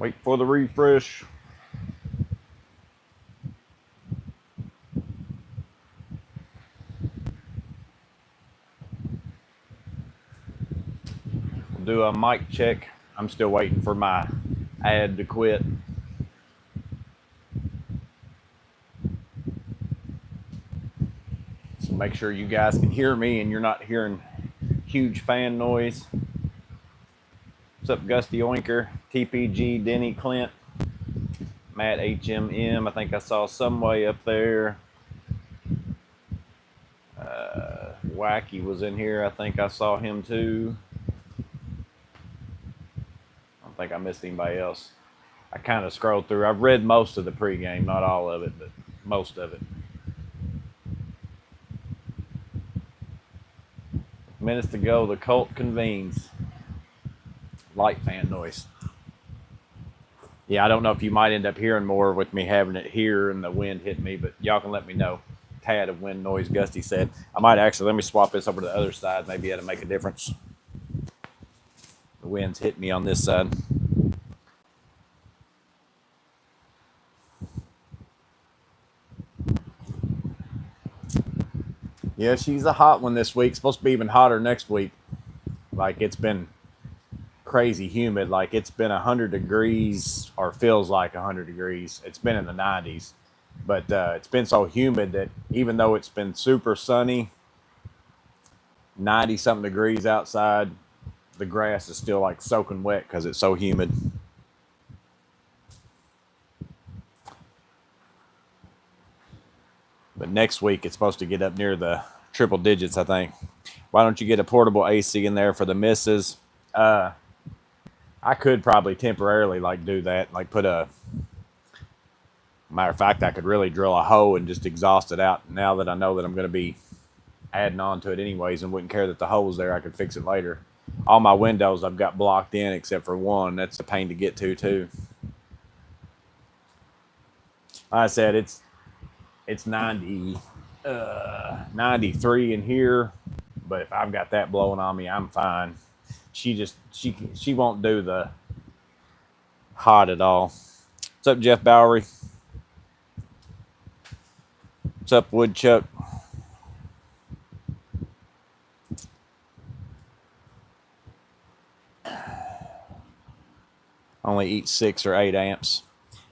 Wait for the refresh. We'll do a mic check. I'm still waiting for my ad to quit. So make sure you guys can hear me and you're not hearing huge fan noise. What's up, Gusty Oinker, TPG, Denny Clint, Matt HMM. I think I saw some way up there. Wacky was in here. I think I saw him too. I don't think I missed anybody else. I kind of scrolled through. I've read most of the pregame, not all of it, but most of it. Minutes to go, the cult convenes. Light fan noise. Yeah, I don't know if you might end up hearing more with me having it here and the wind hitting me, but y'all can let me know. Tad of wind noise, Gusty said. I might actually, let me swap this over to the other side. Maybe that'll make a difference. The wind's hitting me on this side. Yeah, she's a hot one this week. Supposed to be even hotter next week. Like, it's been crazy humid. Like, it's been 100 degrees, or feels like 100 degrees. It's been in the 90s. But it's been so humid that even though it's been super sunny, 90-something degrees outside, the grass is still like soaking wet because it's so humid. But next week, it's supposed to get up near the triple digits, I think. Why don't you get a portable AC in there for the misses? I could probably temporarily like do that, like put a... Matter of fact, I could really drill a hole and just exhaust it out. Now that I know that I'm going to be adding on to it anyways and wouldn't care that the hole's there, I could fix it later. All my windows I've got blocked in except for one. That's a pain to get to, too. Like I said, it's 93 in here, but if I've got that blowing on me, I'm fine. She won't do the hot at all. What's up, Jeff Bowery? What's up, Woodchuck? Only eat 6 or 8 amps.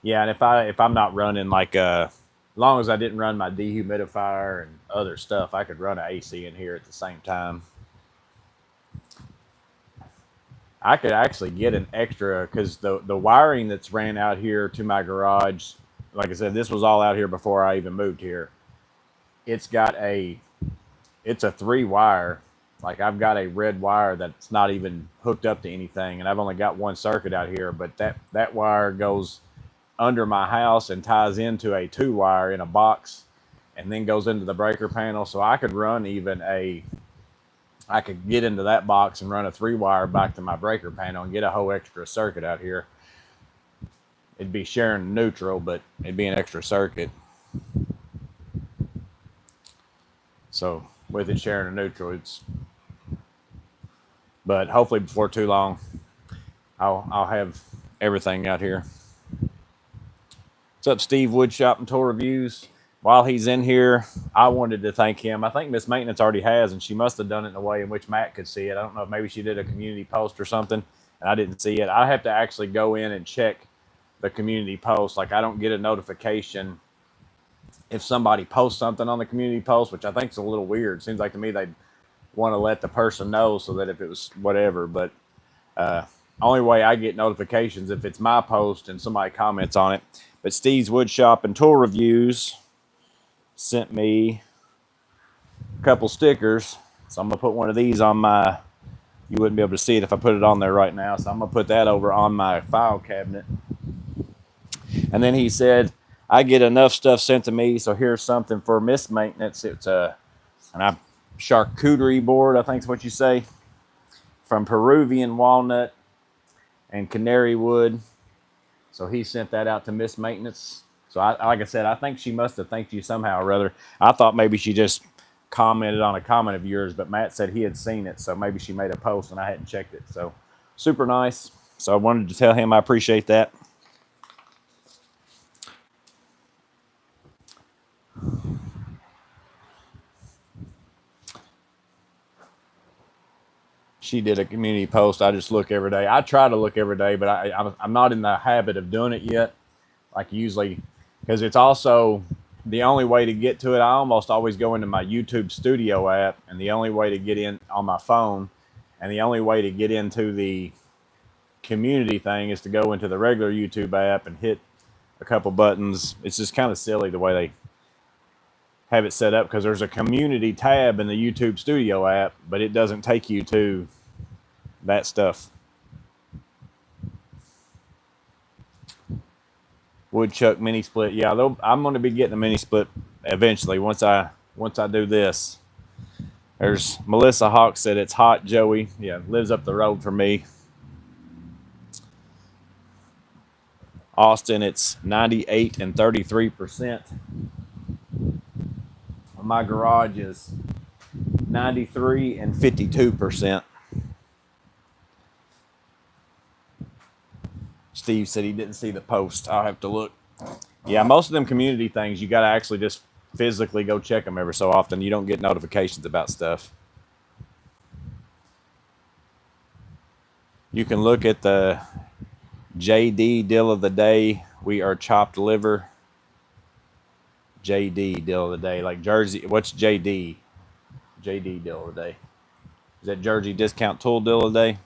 Yeah, and if I'm not running like as long as I didn't run my dehumidifier and other stuff, I could run an AC in here at the same time. I could actually get an extra, because the wiring that's ran out here to my garage, like I said, this was all out here before I even moved here. It's a 3-wire. Like, I've got a red wire that's not even hooked up to anything, and I've only got one circuit out here, but that wire goes under my house and ties into a 2-wire in a box and then goes into the breaker panel. So I could run I could get into that box and run a 3-wire back to my breaker panel and get a whole extra circuit out here. It'd be sharing neutral, but it'd be an extra circuit. So with it sharing a neutral, but hopefully before too long, I'll have everything out here. What's up, Steve Woodshop and Tour Reviews? While he's in here, I wanted to thank him. I think Miss Maintenance already has, and she must have done it in a way in which Matt could see it. I don't know if maybe she did a community post or something, and I didn't see it. I have to actually go in and check the community post. Like, I don't get a notification if somebody posts something on the community post, which I think is a little weird. Seems like to me they'd want to let the person know so that if it was whatever. But only way I get notifications if it's my post and somebody comments on it. But Steve's Woodshop and Tool Reviews sent me a couple stickers. So I'm going to put one of these on my... You wouldn't be able to see it if I put it on there right now. So I'm going to put that over on my file cabinet. And then he said, I get enough stuff sent to me, so here's something for Miss Maintenance. It's a charcuterie board, I think is what you say, from Peruvian walnut and canary wood. So he sent that out to Miss Maintenance. So like I said, I think she must have thanked you somehow or other. I thought maybe she just commented on a comment of yours, but Matt said he had seen it, so maybe she made a post and I hadn't checked it. So super nice. So I wanted to tell him I appreciate that. She did a community post. I just look every day. I try to look every day, but I'm not in the habit of doing it yet. Like usually, because it's also the only way to get to it. I almost always go into my YouTube Studio app, and the only way to get in on my phone, and the only way to get into the community thing is to go into the regular YouTube app and hit a couple buttons. It's just kind of silly the way they have it set up, because there's a community tab in the YouTube Studio app, but it doesn't take you to that stuff. Woodchuck mini split. Yeah, I'm going to be getting a mini split eventually once I do this. There's Melissa Hawk said it's hot, Joey. Yeah, lives up the road from me. Austin, it's 98 and 33%. My garage is 93 and 52%. Steve said he didn't see the post. I'll have to look. Yeah, most of them community things, you got to actually just physically go check them every so often. You don't get notifications about stuff. You can look at the JD deal of the day. We are chopped liver. JD deal of the day. Like Jersey. What's JD? JD deal of the day. Is that Jersey discount tool deal of the day?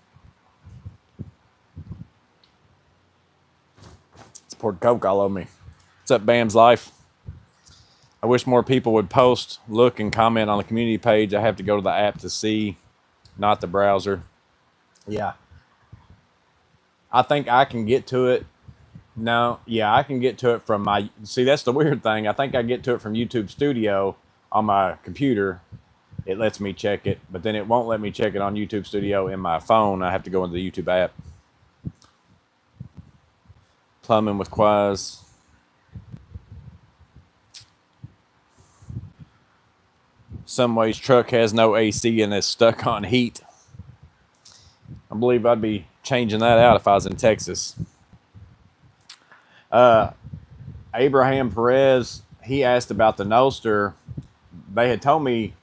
It's poured Coke all over me. What's up, Bam's Life? I wish more people would post, look, and comment on the community page. I have to go to the app to see, not the browser. Yeah. I think I can get to it. No, yeah, I can get to it from my... See, that's the weird thing. I think I get to it from YouTube Studio on my computer. It lets me check it, but then it won't let me check it on YouTube Studio in my phone. I have to go into the YouTube app. Plumbing with Quaz. Some ways truck has no AC and is stuck on heat. I believe I'd be changing that out if I was in Texas. Abraham Perez, he asked about the Noster. They had told me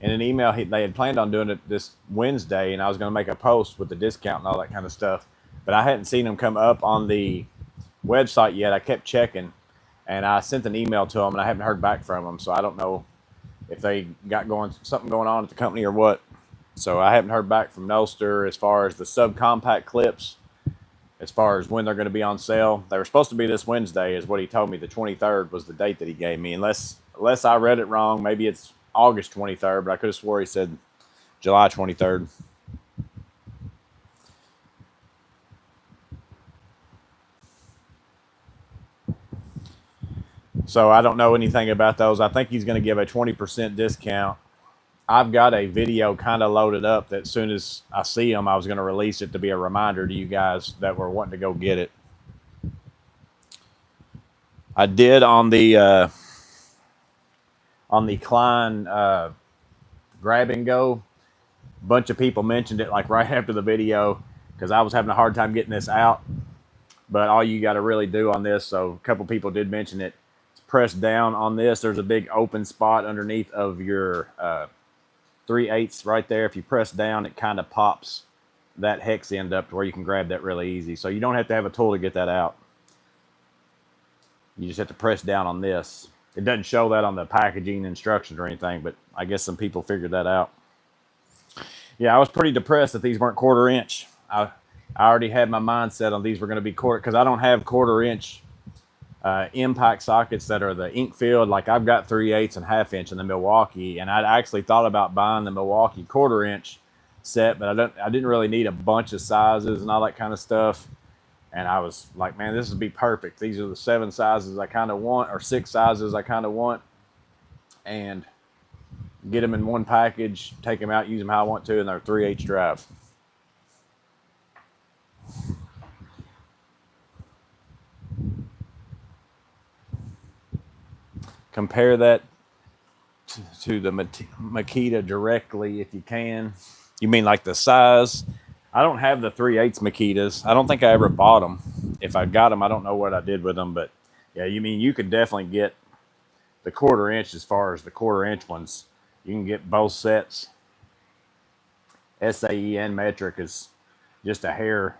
in an email they had planned on doing it this Wednesday, and I was going to make a post with the discount and all that kind of stuff. But I hadn't seen them come up on the website yet. I kept checking, and I sent an email to them, and I haven't heard back from them. So I don't know if they got something going on at the company or what. So I haven't heard back from Noster as far as the subcompact clips, as far as when they're going to be on sale. They were supposed to be this Wednesday is what he told me. The 23rd was the date that he gave me. Unless I read it wrong. Maybe it's August 23rd, but I could have swore he said July 23rd. So I don't know anything about those. I think he's going to give a 20% discount. I've got a video kind of loaded up that as soon as I see them, I was going to release it to be a reminder to you guys that were wanting to go get it. I did on the Klein grab and go. A bunch of people mentioned it like right after the video because I was having a hard time getting this out. But all you got to really do on this, so a couple people did mention it, is press down on this. There's a big open spot underneath of your 3/8 right there. If you press down, it kind of pops that hex end up to where you can grab that really easy. So you don't have to have a tool to get that out. You just have to press down on this. It doesn't show that on the packaging instructions or anything, but I guess some people figured that out. Yeah, I was pretty depressed that these weren't 1/4 inch. I already had my mindset on these were going to be because I don't have 1/4 inch impact sockets that are the ink filled. Like I've got 3/8 and 1/2 inch in the Milwaukee, and I actually thought about buying the Milwaukee 1/4 inch set, but I didn't really need a bunch of sizes and all that kind of stuff. And I was like, man, this would be perfect. These are the 7 sizes I kind of want, or 6 sizes I kind of want, and get them in one package, take them out, use them how I want to, and they're 3/8 drive. Compare that to the Makita directly if you can. You mean like the size? I don't have the 3/8 Makitas. I don't think I ever bought them. If I got them, I don't know what I did with them. But yeah, you could definitely get the 1/4 inch as far as the 1/4 inch ones. You can get both sets SAE and metric is just a hair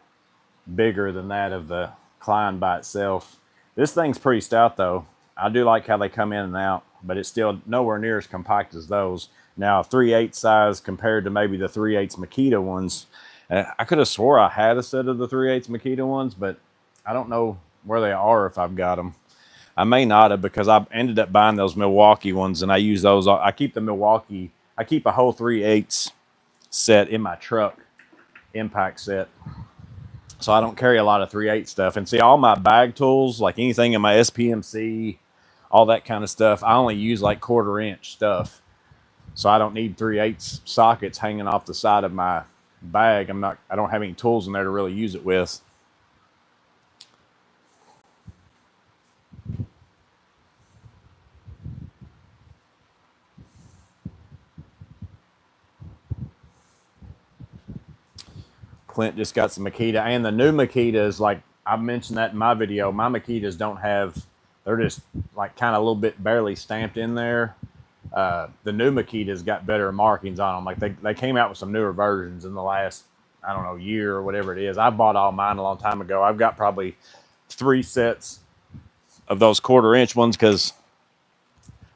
bigger than that of the Klein by itself. This thing's pretty stout though. I do like how they come in and out, but it's still nowhere near as compact as those. Now 3/8 size compared to maybe the 3/8 Makita ones. I could have swore I had a set of the 3/8 Makita ones, but I don't know where they are if I've got them. I may not have, because I ended up buying those Milwaukee ones, and I use those. I keep the Milwaukee. I keep a whole 3/8 set in my truck, impact set. So I don't carry a lot of 3/8 stuff. And see, all my bag tools, like anything in my SPMC, all that kind of stuff, I only use like 1/4 inch stuff. So I don't need 3/8 sockets hanging off the side of my bag. I don't have any tools in there to really use it with. Clint just got some Makita, and the new Makitas, like I mentioned that in my video, my Makitas don't have, they're just like kind of a little bit barely stamped in there. The new Makitas got better markings on them. Like they came out with some newer versions in the last, I don't know, year or whatever it is. I bought all mine a long time ago. I've got probably 3 sets of those 1/4 inch ones, because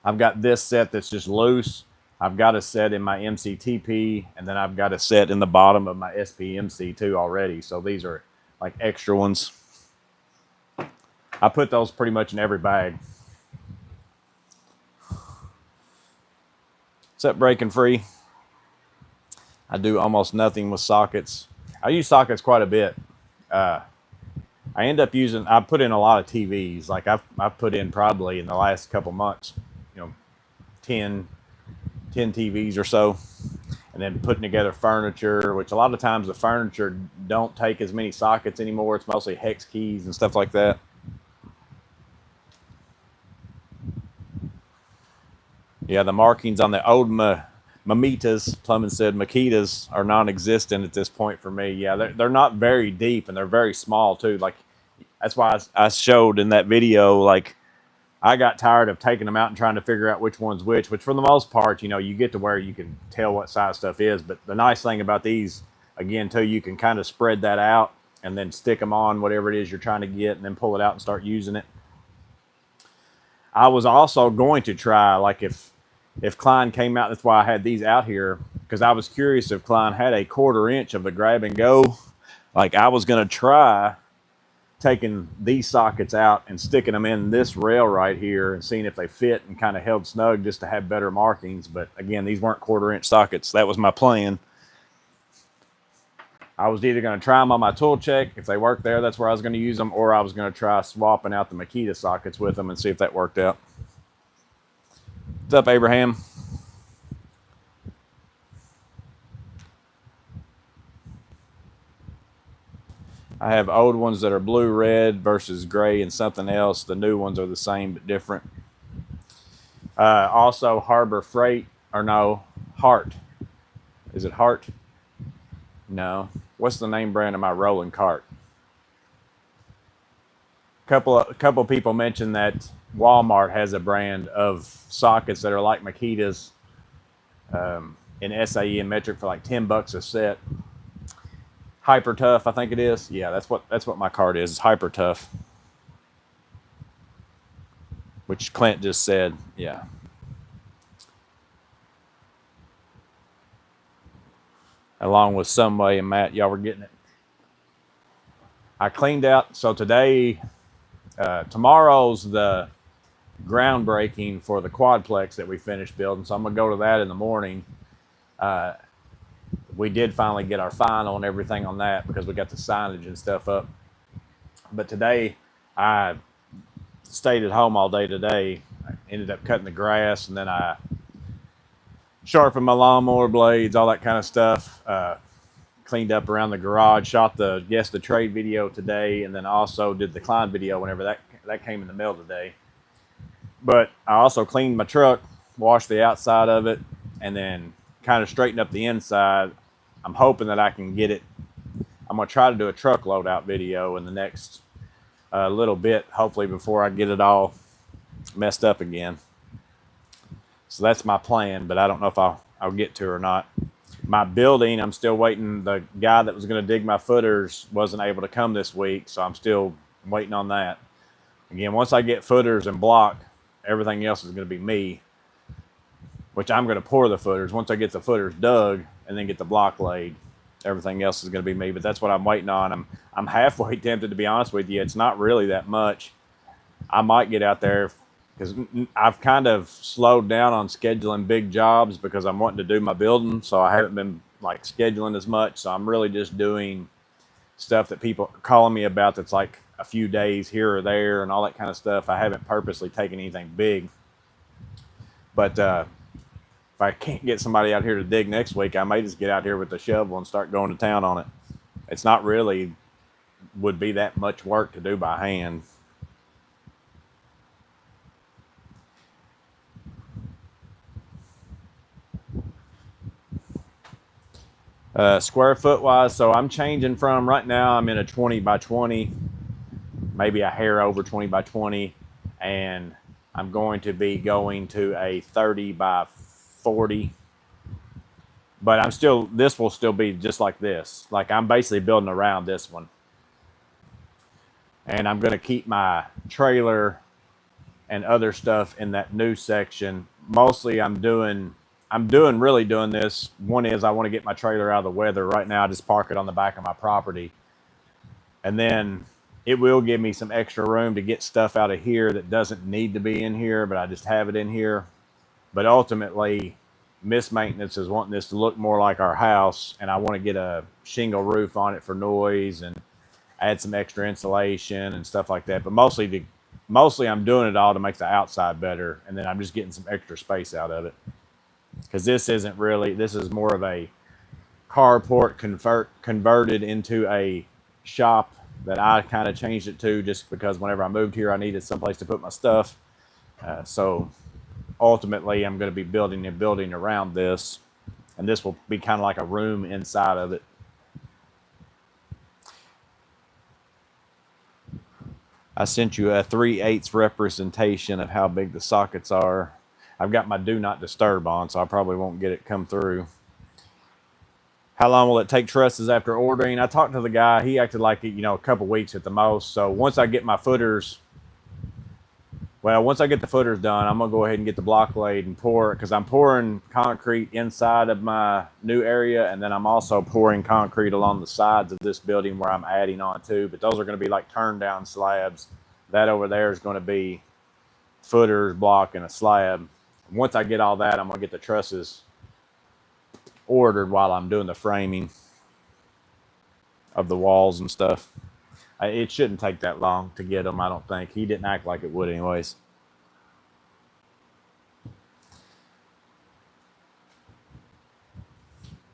I've got this set that's just loose. I've got a set in my MCTP, and then I've got a set in the bottom of my SPMC too already. So these are like extra ones. I put those pretty much in every bag. Except breaking free. I do almost nothing with sockets. I use sockets quite a bit. I end up using, I put in a lot of TVs. Like I've put in probably in the last couple months, 10 TVs or so, and then putting together furniture, which a lot of times the furniture don't take as many sockets anymore. It's mostly hex keys and stuff like that. Yeah, the markings on the old Mamitas, Plumbing said Makitas, are non-existent at this point for me. Yeah, they're not very deep, and they're very small too. Like that's why I showed in that video, like I got tired of taking them out and trying to figure out which one's which for the most part, you get to where you can tell what size stuff is. But the nice thing about these, again, too, you can kind of spread that out and then stick them on whatever it is you're trying to get, and then pull it out and start using it. I was also going to try, like if Klein came out, that's why I had these out here, because I was curious if Klein had a 1/4 inch of the grab and go. Like I was going to try taking these sockets out and sticking them in this rail right here and seeing if they fit and kind of held snug, just to have better markings. But again, these weren't 1/4 inch sockets. That was my plan. I was either going to try them on my tool check. If they worked there, that's where I was going to use them, or I was going to try swapping out the Makita sockets with them and see if that worked out. What's up, Abraham? I have old ones that are blue, red versus gray and something else. The new ones are the same but different. Also, Harbor Freight, or no, Hart. Is it Hart? No. What's the name brand of my rolling cart? Couple people mentioned that Walmart has a brand of sockets that are like Makitas in SAE and metric for like $10 a set. Hyper Tough, I think it is. Yeah, that's what my card is. It's Hyper Tough, which Clint just said. Yeah. Along with Someway and Matt, y'all were getting it. I cleaned out. So today, tomorrow's the groundbreaking for the quadplex that we finished building. So I'm gonna go to that in the morning. We did finally get our final and everything on that, because we got the signage and stuff up. But today, I stayed at home all day today. I ended up cutting the grass, and then I sharpened my lawnmower blades, all that kind of stuff. Cleaned up around the garage, shot the Guess the Trade video today, and then also did the Klein video whenever that came in the mail today. But I also cleaned my truck, washed the outside of it, and then kind of straightened up the inside. I'm hoping that I can get it. I'm going to try to do a truck loadout video in the next little bit, hopefully before I get it all messed up again. So that's my plan, but I don't know if I'll get to it or not. My building, I'm still waiting. The guy that was going to dig my footers wasn't able to come this week, so I'm still waiting on that. Again, once I get footers and block, everything else is going to be me, which I'm going to pour the footers. Once I get the footers dug and then get the block laid, everything else is going to be me. But that's what I'm waiting on. I'm halfway tempted, to be honest with you. It's not really that much. I might get out there because I've kind of slowed down on scheduling big jobs because I'm wanting to do my building. So I haven't been like scheduling as much. So I'm really just doing stuff that people are calling me about that's like a few days here or there and all that kind of stuff. I haven't purposely taken anything big. But if I can't get somebody out here to dig next week, I may just get out here with the shovel and start going to town on it. It's not really would be that much work to do by hand. Square foot wise, so I'm changing from right now I'm in a 20 by 20, maybe a hair over 20 by 20, and I'm going to be going to a 30 by 40. But I'm still, this will still be just like this. Like I'm basically building around this one. And I'm going to keep my trailer and other stuff in that new section. Mostly I'm really doing this. One is I want to get my trailer out of the weather. Right now I just park it on the back of my property. And then it will give me some extra room to get stuff out of here that doesn't need to be in here, but I just have it in here. But ultimately, Miss Maintenance is wanting this to look more like our house, and I want to get a shingle roof on it for noise and add some extra insulation and stuff like that. But mostly I'm doing it all to make the outside better, and then I'm just getting some extra space out of it. Because this is more of a carport converted into a shop that I kind of changed it to just because whenever I moved here, I needed someplace to put my stuff. So ultimately, I'm going to be building a building around this, and this will be kind of like a room inside of it. I sent you a 3/8 representation of how big the sockets are. I've got my do not disturb on, so I probably won't get it come through. How long will it take trusses after ordering? I talked to the guy. He acted like, a couple weeks at the most. So once I get my footers, once I get the footers done, I'm going to go ahead and get the block laid and pour it because I'm pouring concrete inside of my new area. And then I'm also pouring concrete along the sides of this building where I'm adding on to. But those are going to be like turned down slabs. That over there is going to be footers, block, and a slab. Once I get all that, I'm going to get the trusses ordered while I'm doing the framing of the walls and stuff. It shouldn't take that long to get them, I don't think. He didn't act like it would anyways.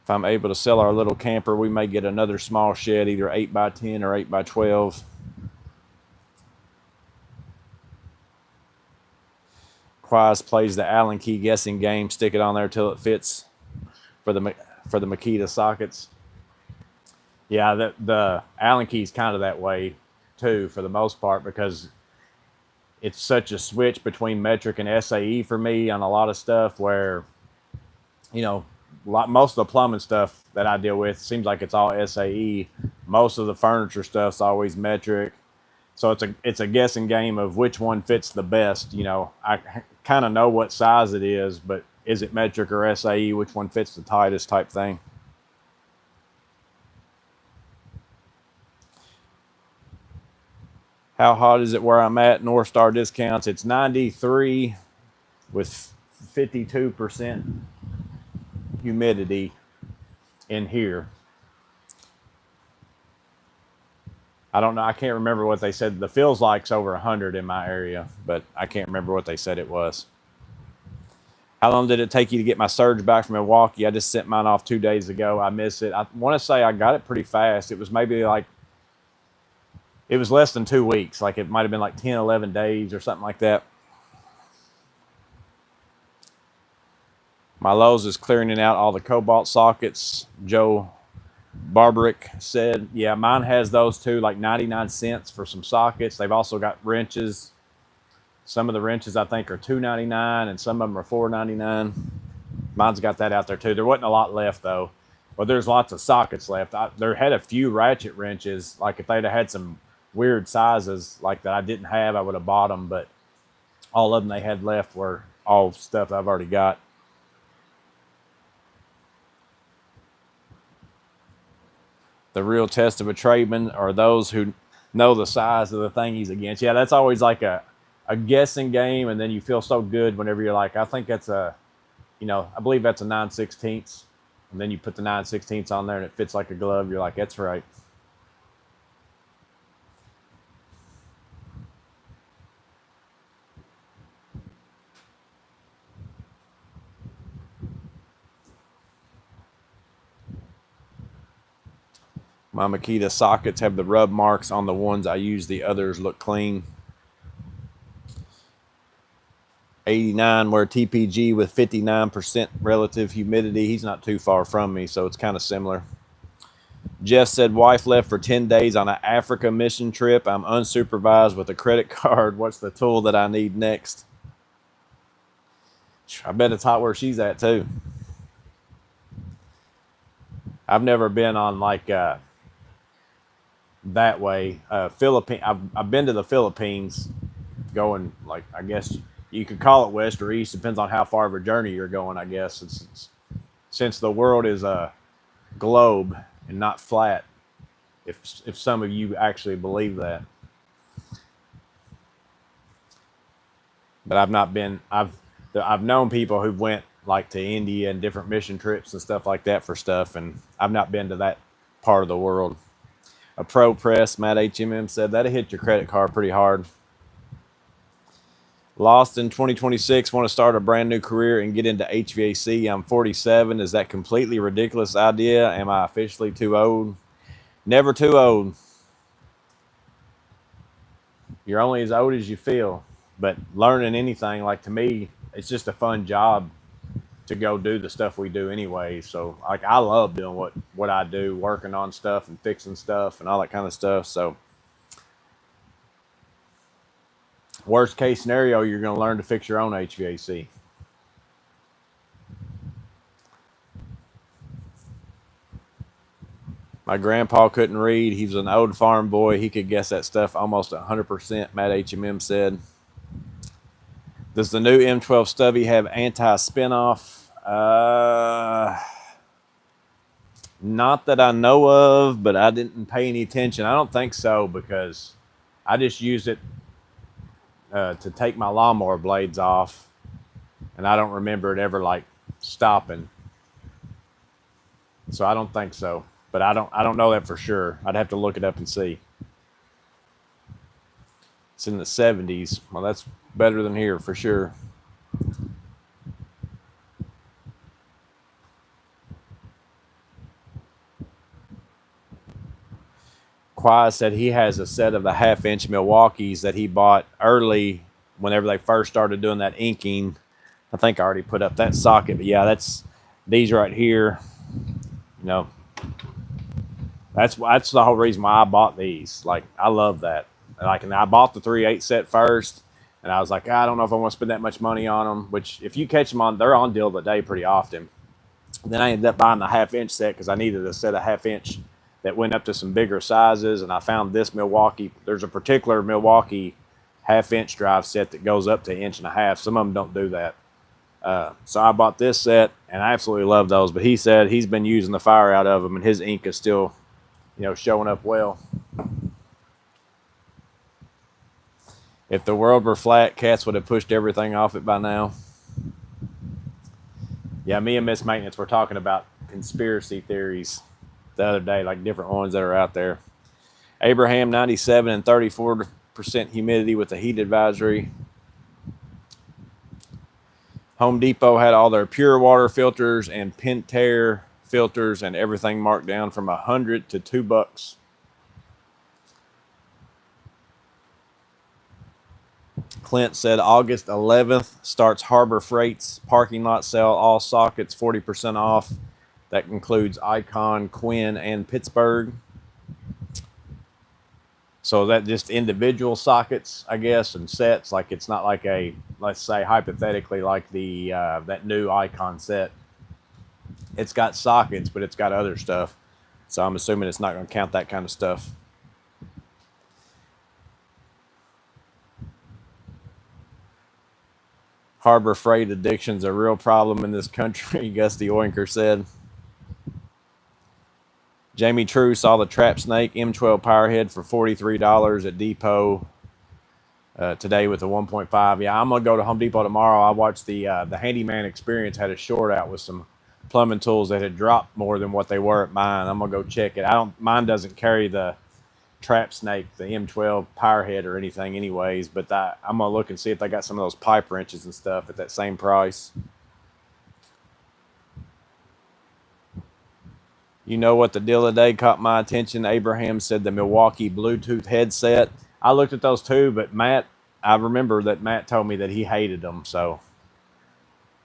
If I'm able to sell our little camper, we may get another small shed, either 8 by 10 or 8 by 12. Quaz plays the Allen key guessing game. Stick it on there till it fits for the Makita sockets. Yeah, the Allen key is kind of that way too for the most part because it's such a switch between metric and SAE for me on a lot of stuff where, most of the plumbing stuff that I deal with seems like it's all SAE. Most of the furniture stuff's always metric. So it's a guessing game of which one fits the best. I kind of know what size it is, but is it metric or SAE? Which one fits the tightest type thing? How hot is it where I'm at? North Star discounts. It's 93 with 52% humidity in here. I don't know. I can't remember what they said. The feels like's over 100 in my area, but I can't remember what they said it was. How long did it take you to get my surge back from Milwaukee? I just sent mine off 2 days ago. I miss it. I want to say I got it pretty fast. It was less than 2 weeks. Like it might have been like 10, 11 days or something like that. My Lowe's is clearing out all the cobalt sockets. Joe Barbaric said, yeah, mine has those too, like 99 cents for some sockets. They've also got wrenches. Some of the wrenches I think are $2.99 and some of them are $4.99. Mine's got that out there too. There wasn't a lot left though. Well, there's lots of sockets left. There had a few ratchet wrenches. Like if they'd have had some weird sizes like that I didn't have, I would have bought them. But all of them they had left were all stuff I've already got. The real test of a tradesman are those who know the size of the thing he's against. Yeah, that's always like a guessing game, and then you feel so good whenever you're like, I think that's a, I believe that's a 9/16, and then you put the 9/16 on there and it fits like a glove. You're like, that's right. My Makita sockets have the rub marks on the ones I use. The others look clean. 89 where TPG with 59% relative humidity. He's not too far from me, so it's kind of similar. Jess said, wife left for 10 days on an Africa mission trip. I'm unsupervised with a credit card. What's the tool that I need next? I bet it's hot where she's at, too. I've never been on like that way. I've been to the Philippines going like, I guess you could call it west or east. Depends on how far of a journey you're going, I guess. Since the world is a globe and not flat, if some of you actually believe that. But I've not been. I've known people who went like to India and different mission trips and stuff like that for stuff, and I've not been to that part of the world. A Pro Press, Matt HMM said that'll hit your credit card pretty hard. Lost in 2026, want to start a brand new career and get into HVAC. I'm 47. Is that completely ridiculous idea? Am I officially too old? Never too old. You're only as old as you feel. But learning anything, like to me, it's just a fun job to go do the stuff we do anyway. So like I love doing what I do, working on stuff and fixing stuff and all that kind of stuff. So worst case scenario, you're going to learn to fix your own HVAC. My grandpa couldn't read. He was an old farm boy. He could guess that stuff almost 100%, Matt HMM said. Does the new M12 Stubby have anti-spin-off? Not that I know of, but I didn't pay any attention. I don't think so because I just used it to take my lawnmower blades off, and I don't remember it ever like stopping. So I don't think so, but I don't know that for sure. I'd have to look it up and see. It's in the 70s. Well, that's better than here for sure. Quai said he has a set of the 1/2-inch Milwaukees that he bought early whenever they first started doing that inking. I think I already put up that socket, but yeah, that's these right here. That's the whole reason why I bought these. Like I love that. Like, and I bought the 3/8 set first, and I was like, I don't know if I want to spend that much money on them. Which, if you catch them they're on deal of the day pretty often. Then I ended up buying the 1/2-inch set because I needed a set of 1/2-inch that went up to some bigger sizes, and I found this Milwaukee. There's a particular Milwaukee 1/2-inch drive set that goes up to 1.5 inches. Some of them don't do that. So I bought this set, and I absolutely love those. But he said he's been using the fire out of them, and his ink is still, showing up well. If the world were flat, cats would have pushed everything off it by now. Yeah, me and Miss Maintenance were talking about conspiracy theories the other day, like different ones that are out there. Abraham, 97 and 34% humidity with a heat advisory. Home Depot had all their pure water filters and Pentair filters and everything marked down from $100 to $2. Clint said August 11th starts Harbor Freight's parking lot sale. All sockets 40% off. That includes Icon, Quinn, and Pittsburgh. So that just individual sockets, I guess, and sets. Like it's not like a, let's say hypothetically, like the that new Icon set. It's got sockets, but it's got other stuff. So I'm assuming it's not going to count that kind of stuff. Harbor freight addiction's a real problem in this country, Gusty Oinker said. Jamie True saw the Trap Snake M12 Powerhead for $43 at Depot today with a 1.5. Yeah, I'm gonna go to Home Depot tomorrow. I watched the Handyman Experience had a short out with some plumbing tools that had dropped more than what they were at mine. I'm gonna go check it. Mine doesn't carry the Trap Snake, the M12 Powerhead or anything, anyways. But I'm gonna look and see if they got some of those pipe wrenches and stuff at that same price. You know what the deal of the day caught my attention? Abraham said the Milwaukee Bluetooth headset. I looked at those too, but I remember that Matt told me that he hated them. So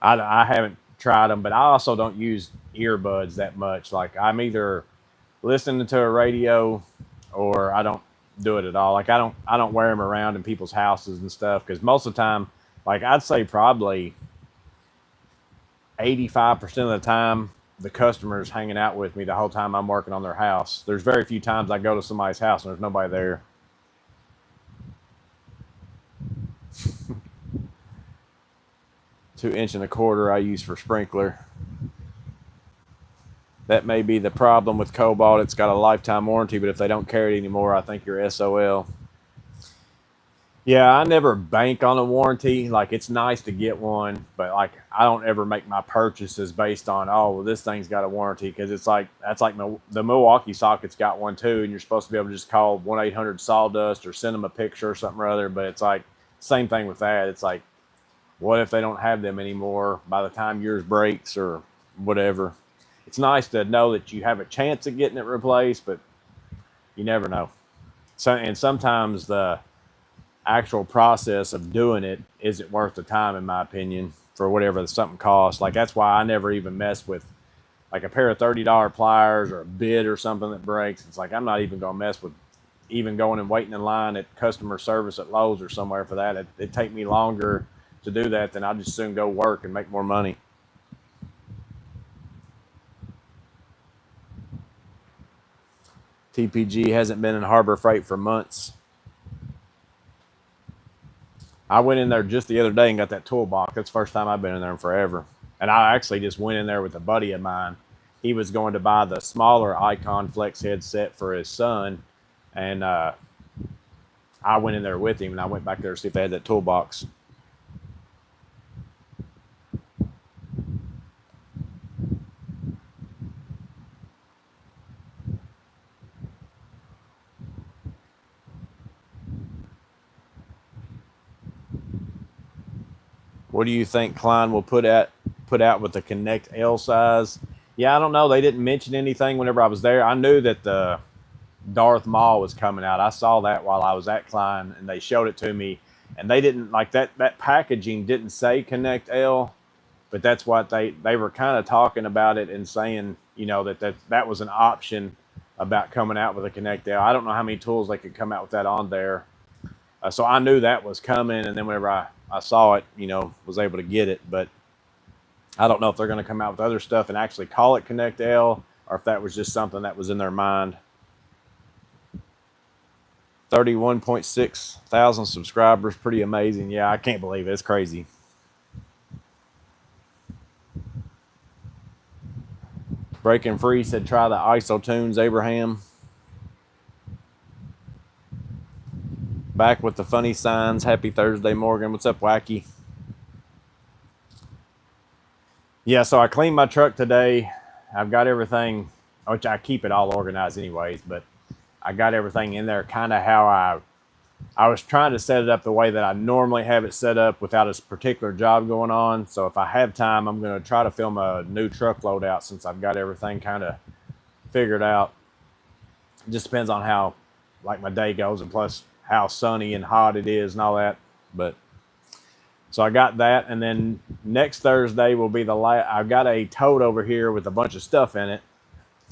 I haven't tried them, but I also don't use earbuds that much. Like I'm either listening to a radio or I don't do it at all. Like I don't wear them around in people's houses and stuff because most of the time, like I'd say probably 85% of the time, the customer's hanging out with me the whole time I'm working on their house. There's very few times I go to somebody's house and there's nobody there. $2.25" I use for sprinkler. That may be the problem with Cobalt. It's got a lifetime warranty, but if they don't carry it anymore, I think you're SOL. Yeah, I never bank on a warranty. Like, it's nice to get one, but like I don't ever make my purchases based on, oh, well, this thing's got a warranty, because it's like the Milwaukee socket's got one too, and you're supposed to be able to just call 1-800-Sawdust or send them a picture or something or other. But it's like same thing with that. It's like, what if they don't have them anymore by the time yours breaks or whatever? It's nice to know that you have a chance of getting it replaced, but you never know. So, and sometimes the actual process of doing it isn't worth the time, in my opinion, for whatever something costs. Like that's why I never even mess with like a pair of $30 pliers or a bit or something that breaks. It's like I'm not even gonna mess with even going and waiting in line at customer service at Lowe's or somewhere for that. It'd take me longer to do that than I'd just soon go work and make more money. TPG hasn't been in Harbor Freight for months. I went in there just the other day and got that toolbox. That's the first time I've been in there in forever. And I actually just went in there with a buddy of mine. He was going to buy the smaller Icon Flex headset for his son. And I went in there with him, and I went back there to see if they had that toolbox. What do you think Klein will put out with the Connect L size? Yeah, I don't know. They didn't mention anything whenever I was there. I knew that the Darth Maul was coming out. I saw that while I was at Klein, and they showed it to me. And they didn't like that. That packaging didn't say Connect L, but that's what they were kind of talking about it and saying, you know, that was an option about coming out with a Connect L. I don't know how many tools they could come out with that on there. So I knew that was coming, and then whenever I saw it, you know, was able to get it. But I don't know if they're going to come out with other stuff and actually call it Connect L, or if that was just something that was in their mind. 31.6 thousand subscribers, pretty amazing. Yeah, I can't believe it. It's crazy. Breaking Free said try the ISO tunes, Abraham. Back with the funny signs. Happy Thursday, Morgan. What's up, Wacky? Yeah, so I cleaned my truck today. I've got everything, which I keep it all organized anyways, but I got everything in there kind of how I was trying to set it up the way that I normally have it set up without a particular job going on. So if I have time, I'm going to try to film a new truck loadout since I've got everything kind of figured out. It just depends on how like my day goes, and plus how sunny and hot it is and all that. But so I got that, and then next Thursday will be I've got a tote over here with a bunch of stuff in it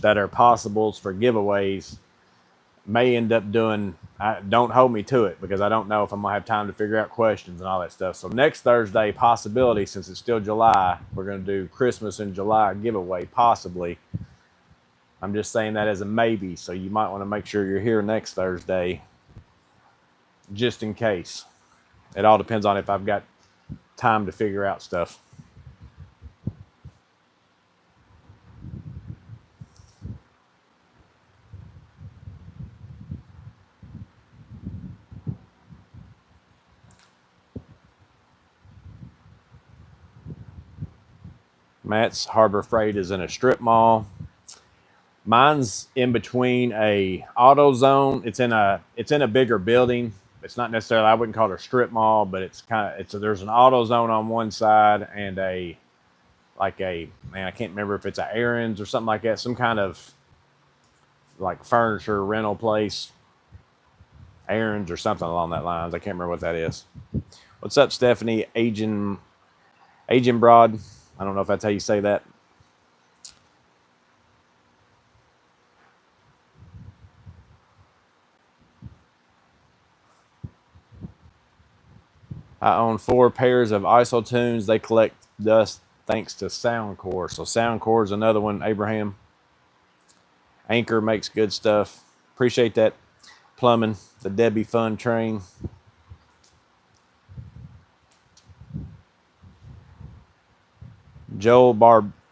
that are possibles for giveaways may end up doing. Don't hold me to it because I don't know if I'm gonna have time to figure out questions and all that stuff. So next Thursday, possibility, since it's still July, we're gonna do Christmas in July giveaway, possibly. I'm just saying that as a maybe, so you might want to make sure you're here next Thursday, just in case. It all depends on if I've got time to figure out stuff. Matt's Harbor Freight is in a strip mall. Mine's in between a auto zone. It's in a bigger building. It's not necessarily, I wouldn't call it a strip mall, but there's an auto zone on one side and a man, I can't remember if it's a Aaron's or something like that, some kind of like furniture rental place, Aaron's or something along that lines. I can't remember what that is. What's up, Stephanie? Agent Broad. I don't know if that's how you say that. I own 4 pairs of ISO-tunes. They collect dust thanks to Soundcore. So Soundcore is another one, Abraham. Anchor makes good stuff. Appreciate that. Plumbing, the Debbie Fun Train. Joel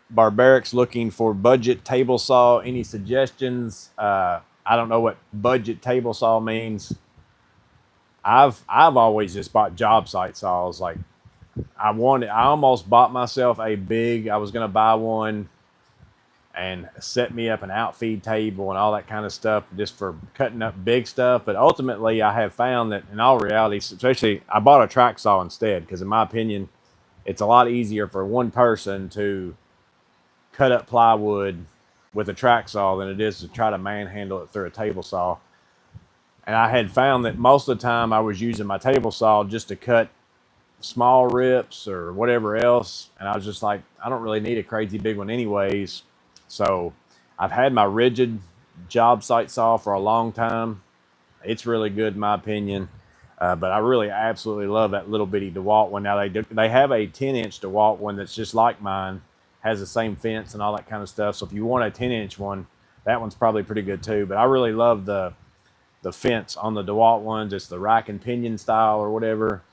Barbaric's looking for budget table saw. Any suggestions? I don't know what budget table saw means. I've always just bought job site saws. Like I almost bought myself a big. I was gonna buy one and set me up an outfeed table and all that kind of stuff just for cutting up big stuff. But ultimately, I have found that in all reality, especially I bought a track saw instead because in my opinion, it's a lot easier for one person to cut up plywood with a track saw than it is to try to manhandle it through a table saw. And I had found that most of the time I was using my table saw just to cut small rips or whatever else. And I was just like, I don't really need a crazy big one anyways. So I've had my rigid job site saw for a long time. It's really good in my opinion. But I really absolutely love that little bitty DeWalt one. Now they have a 10-inch DeWalt one that's just like mine, has the same fence and all that kind of stuff. So if you want a 10-inch one, that one's probably pretty good too. But I really love the fence on the DeWalt ones. It's the rack and pinion style or whatever.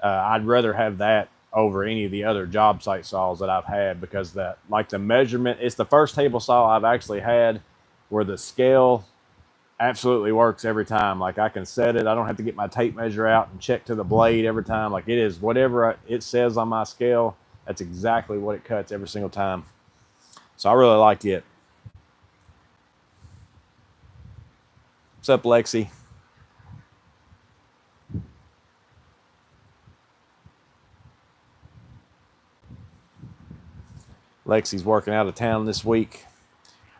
I'd rather have that over any of the other job site saws that I've had because the measurement, it's the first table saw I've actually had where the scale absolutely works every time. Like I can set it. I don't have to get my tape measure out and check to the blade every time. Like it is whatever it says on my scale. That's exactly what it cuts every single time. So I really like it. What's up, Lexi? Lexi's working out of town this week.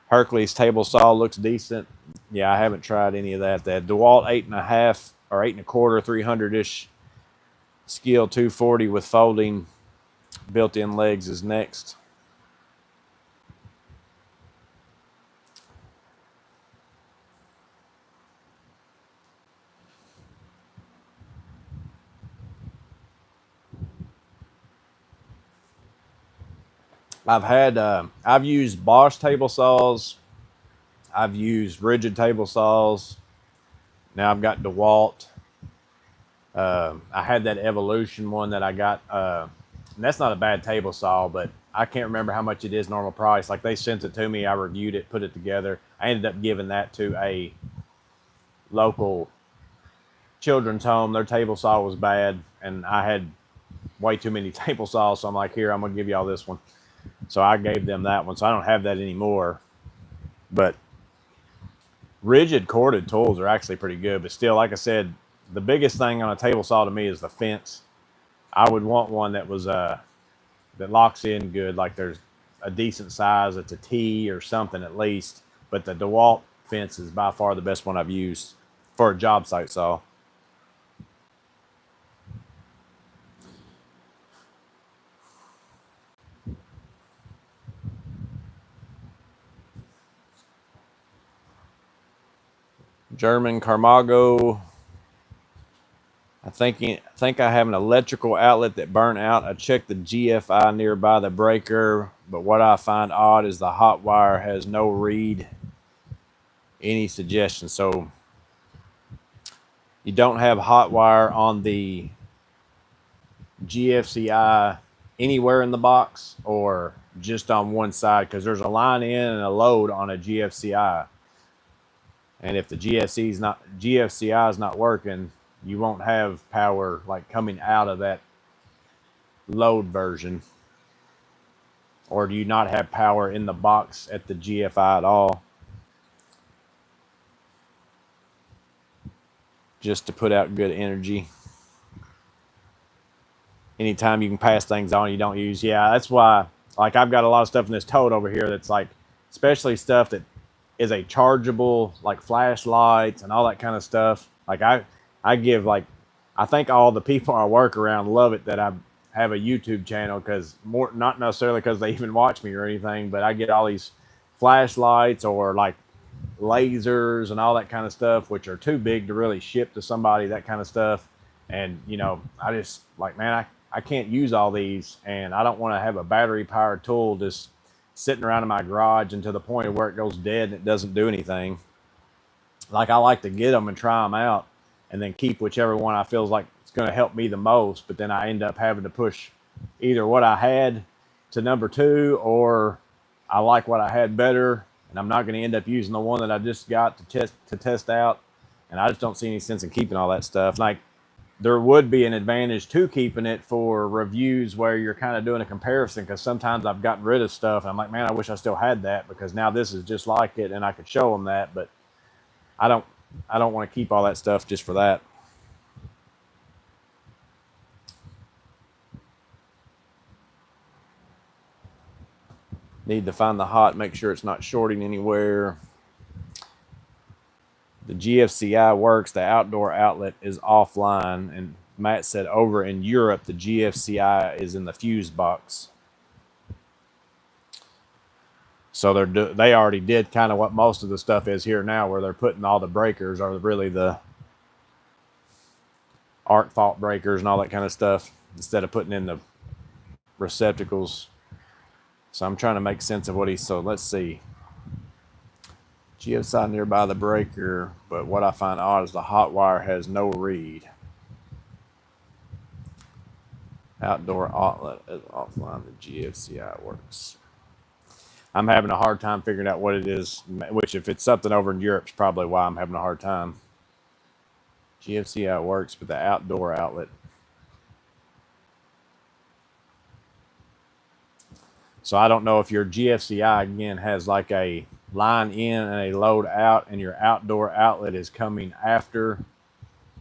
Hercules table saw looks decent. Yeah, I haven't tried any of that. That DeWalt 8.5 or 8.25, 300-ish Skil 240 with folding built-in legs is next. I've used Bosch table saws. I've used rigid table saws. Now I've got DeWalt. I had that Evolution one that I got. And that's not a bad table saw, but I can't remember how much it is normal price. Like they sent it to me, I reviewed it, put it together. I ended up giving that to a local children's home. Their table saw was bad, and I had way too many table saws. So I'm like, here, I'm gonna give y'all this one. So I gave them that one. So I don't have that anymore. But rigid corded tools are actually pretty good. But still, like I said, the biggest thing on a table saw to me is the fence. I would want one that was that locks in good, like there's a decent size. It's a T or something at least. But the DeWalt fence is by far the best one I've used for a job site saw. German Carmago. I think I have an electrical outlet that burnt out. I checked the GFI nearby the breaker, but what I find odd is the hot wire has no read. Any suggestions? So you don't have hot wire on the GFCI anywhere in the box, or just on one side? Because there's a line in and a load on a GFCI, and if the GFCI is not working, you won't have power like coming out of that load version. Or do you not have power in the box at the GFI at all? Just to put out good energy. Anytime you can pass things on you don't use. Yeah, that's why, like, I've got a lot of stuff in this tote over here that's like, especially stuff that is a chargeable, like flashlights and all that kind of stuff. Like I give, like, I think all the people I work around love it that I have a YouTube channel, because more, not necessarily because they even watch me or anything, but I get all these flashlights or like lasers and all that kind of stuff, which are too big to really ship to somebody, that kind of stuff. And, you know, I just like, man, I can't use all these, and I don't want to have a battery powered tool just sitting around in my garage and to the point where it goes dead and it doesn't do anything. Like, I like to get them and try them out and then keep whichever one I feel like it's going to help me the most. But then I end up having to push either what I had to number 2, or I like what I had better, and I'm not going to end up using the one that I just got to test out. And I just don't see any sense in keeping all that stuff. Like, there would be an advantage to keeping it for reviews where you're kind of doing a comparison, because sometimes I've gotten rid of stuff and I'm like, man, I wish I still had that, because now this is just like it and I could show them that. But I don't want to keep all that stuff just for that. Need to find the hot, make sure it's not shorting anywhere. The GFCI works, the outdoor outlet is offline, and Matt said over in Europe the GFCI is in the fuse box. So they already did kind of what most of the stuff is here now, where they're putting all the breakers, are really the arc fault breakers and all that kind of stuff, instead of putting in the receptacles. So I'm trying to make sense of what he's, so let's see. GFCI nearby the breaker, but what I find odd is the hot wire has no read. Outdoor outlet is offline, the GFCI works. I'm having a hard time figuring out what it is, which if it's something over in Europe is probably why I'm having a hard time. GFCI works, but the outdoor outlet. So I don't know if your GFCI, again, has like a line in and a load out, and your outdoor outlet is coming after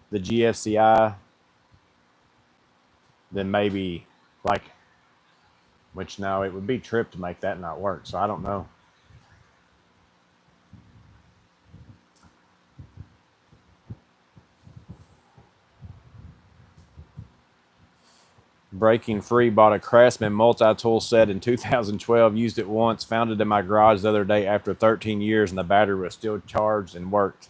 the GFCI. Then maybe, like, which no, it would be tripped to make that not work. So I don't know. Breaking Free bought a Craftsman multi-tool set in 2012, used it once, found it in my garage the other day after 13 years, and the battery was still charged and worked.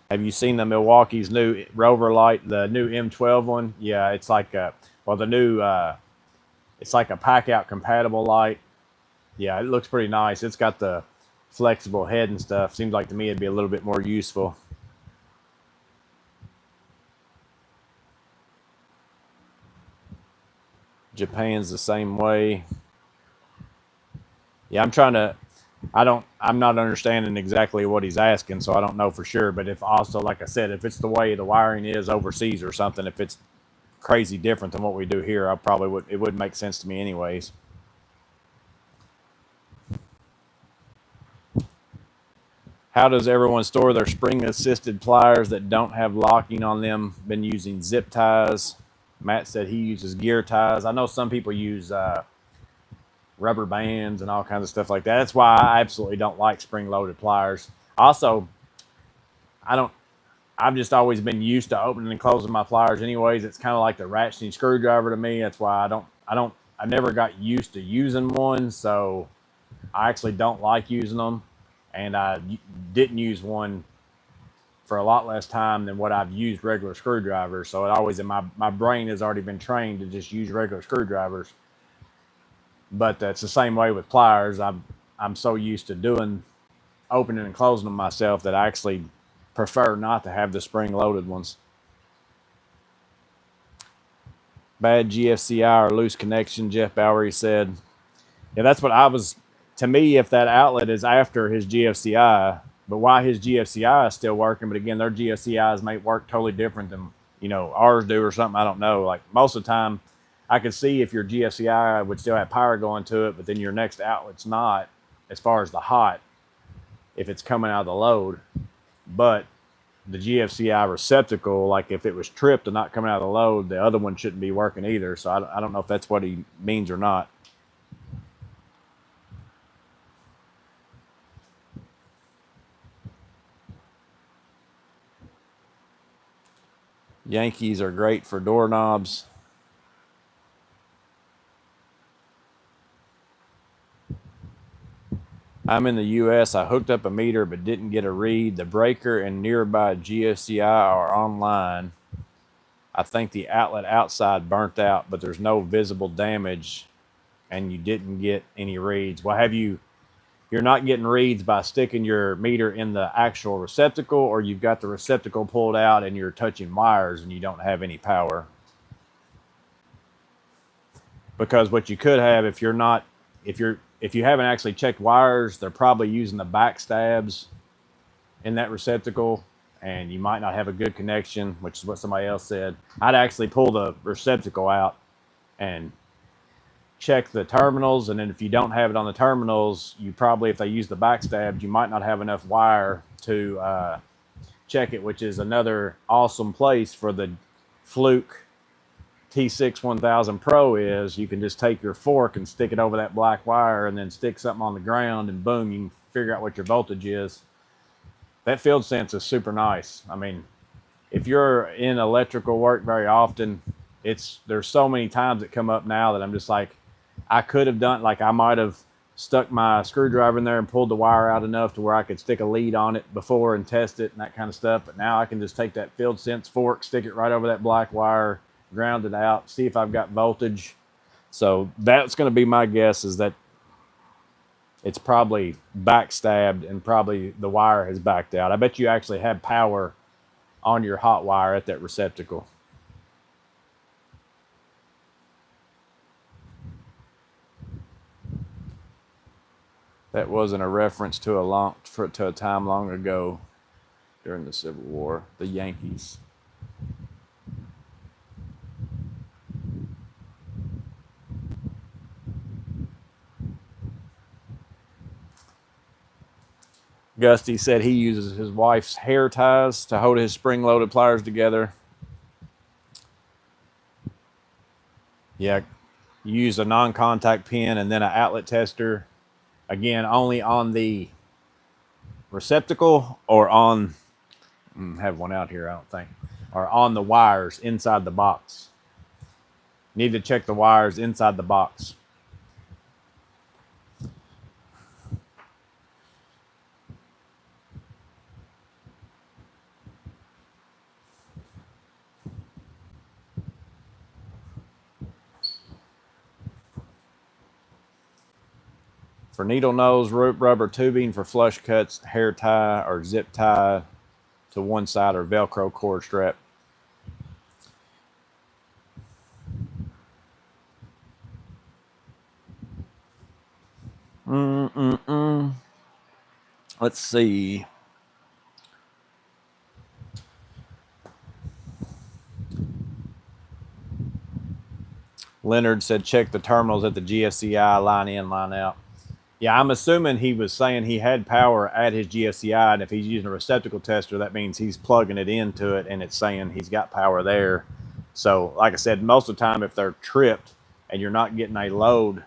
Have you seen the Milwaukee's new Rover light, the new M12 one? Yeah, it's like a, well, the new, it's like a pack out compatible light. Yeah, it looks pretty nice. It's got the flexible head and stuff. Seems like to me it'd be a little bit more useful. Japan's the same way. Yeah, I'm not understanding exactly what he's asking, so I don't know for sure. But if also, like I said, if it's the way the wiring is overseas or something, if it's crazy different than what we do here, it would make sense to me anyways. How does everyone store their spring-assisted pliers that don't have locking on them? Been using zip ties. Matt said he uses gear ties. I know some people use rubber bands and all kinds of stuff like that. That's why I absolutely don't like spring-loaded pliers. Also, I've just always been used to opening and closing my pliers anyways. It's kind of like the ratcheting screwdriver to me. That's why I don't I never got used to using one, so I actually don't like using them. And I didn't use one for a lot less time than what I've used regular screwdrivers. So it always, in my brain has already been trained to just use regular screwdrivers. But that's the same way with pliers. I'm so used to doing opening and closing them myself that I actually prefer not to have the spring loaded ones. Bad GFCI or loose connection, Jeff Bowery said. Yeah, that's what I was. To me, if that outlet is after his GFCI, but why his GFCI is still working, but again, their GFCIs may work totally different than ours do or something. I don't know. Like most of the time, I could see if your GFCI would still have power going to it, but then your next outlet's not, as far as the hot, if it's coming out of the load. But the GFCI receptacle, like if it was tripped and not coming out of the load, the other one shouldn't be working either. So I don't know if that's what he means or not. Yankees are great for doorknobs. I'm in the U.S. I hooked up a meter but didn't get a read. The breaker and nearby GFCI are online. I think the outlet outside burnt out, but there's no visible damage, and you didn't get any reads. Well, you're not getting reads by sticking your meter in the actual receptacle, or you've got the receptacle pulled out and you're touching wires and you don't have any power. Because what you could have, if you haven't actually checked wires, they're probably using the back stabs in that receptacle, and you might not have a good connection, which is what somebody else said. I'd actually pull the receptacle out and check the terminals, and then if you don't have it on the terminals, you probably, if they use the back stabs, you might not have enough wire to check it, which is another awesome place for the Fluke T6 1000 Pro is you can just take your fork and stick it over that black wire and then stick something on the ground, and boom, you can figure out what your voltage is. That field sense is super nice. I mean, if you're in electrical work very often, there's so many times that come up now that I'm just like, I could have done, like I might have stuck my screwdriver in there and pulled the wire out enough to where I could stick a lead on it before and test it and that kind of stuff. But now I can just take that field sense fork, stick it right over that black wire, ground it out, see if I've got voltage. So that's going to be my guess, is that it's probably backstabbed and probably the wire has backed out. I bet you actually have power on your hot wire at that receptacle. That wasn't a reference to a time long ago during the Civil War, the Yankees. Gusty said he uses his wife's hair ties to hold his spring-loaded pliers together. Yeah, you use a non-contact pin and then an outlet tester. Again, only on the receptacle or on, have one out here, I don't think, or on the wires inside the box. Need to check the wires inside the box. For needle nose, rope rubber tubing for flush cuts, hair tie or zip tie to one side, or Velcro cord strap. Let's see. Leonard said check the terminals at the GFCI, line in, line out. Yeah, I'm assuming he was saying he had power at his GFCI, and if he's using a receptacle tester, that means he's plugging it into it, and it's saying he's got power there. So, like I said, most of the time, if they're tripped and you're not getting a load,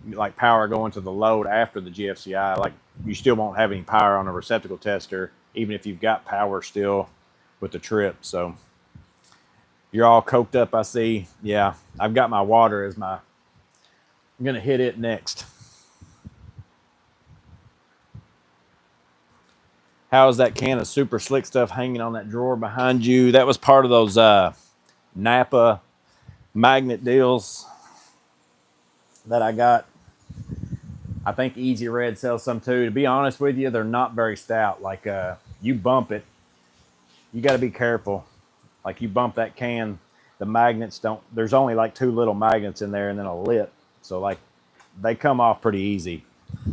like power going to the load after the GFCI, like you still won't have any power on a receptacle tester, even if you've got power still with the trip. So you're all coked up, I see. Yeah, I've got my water as my I'm going to hit it next. How's that can of super slick stuff hanging on that drawer behind you? That was part of those Napa magnet deals that I got. I think Easy Red sells some too. To be honest with you, they're not very stout. Like you bump it, you got to be careful. Like you bump that can, the magnets don't. There's only like 2 little magnets in there and then a lip. So like they come off pretty easy.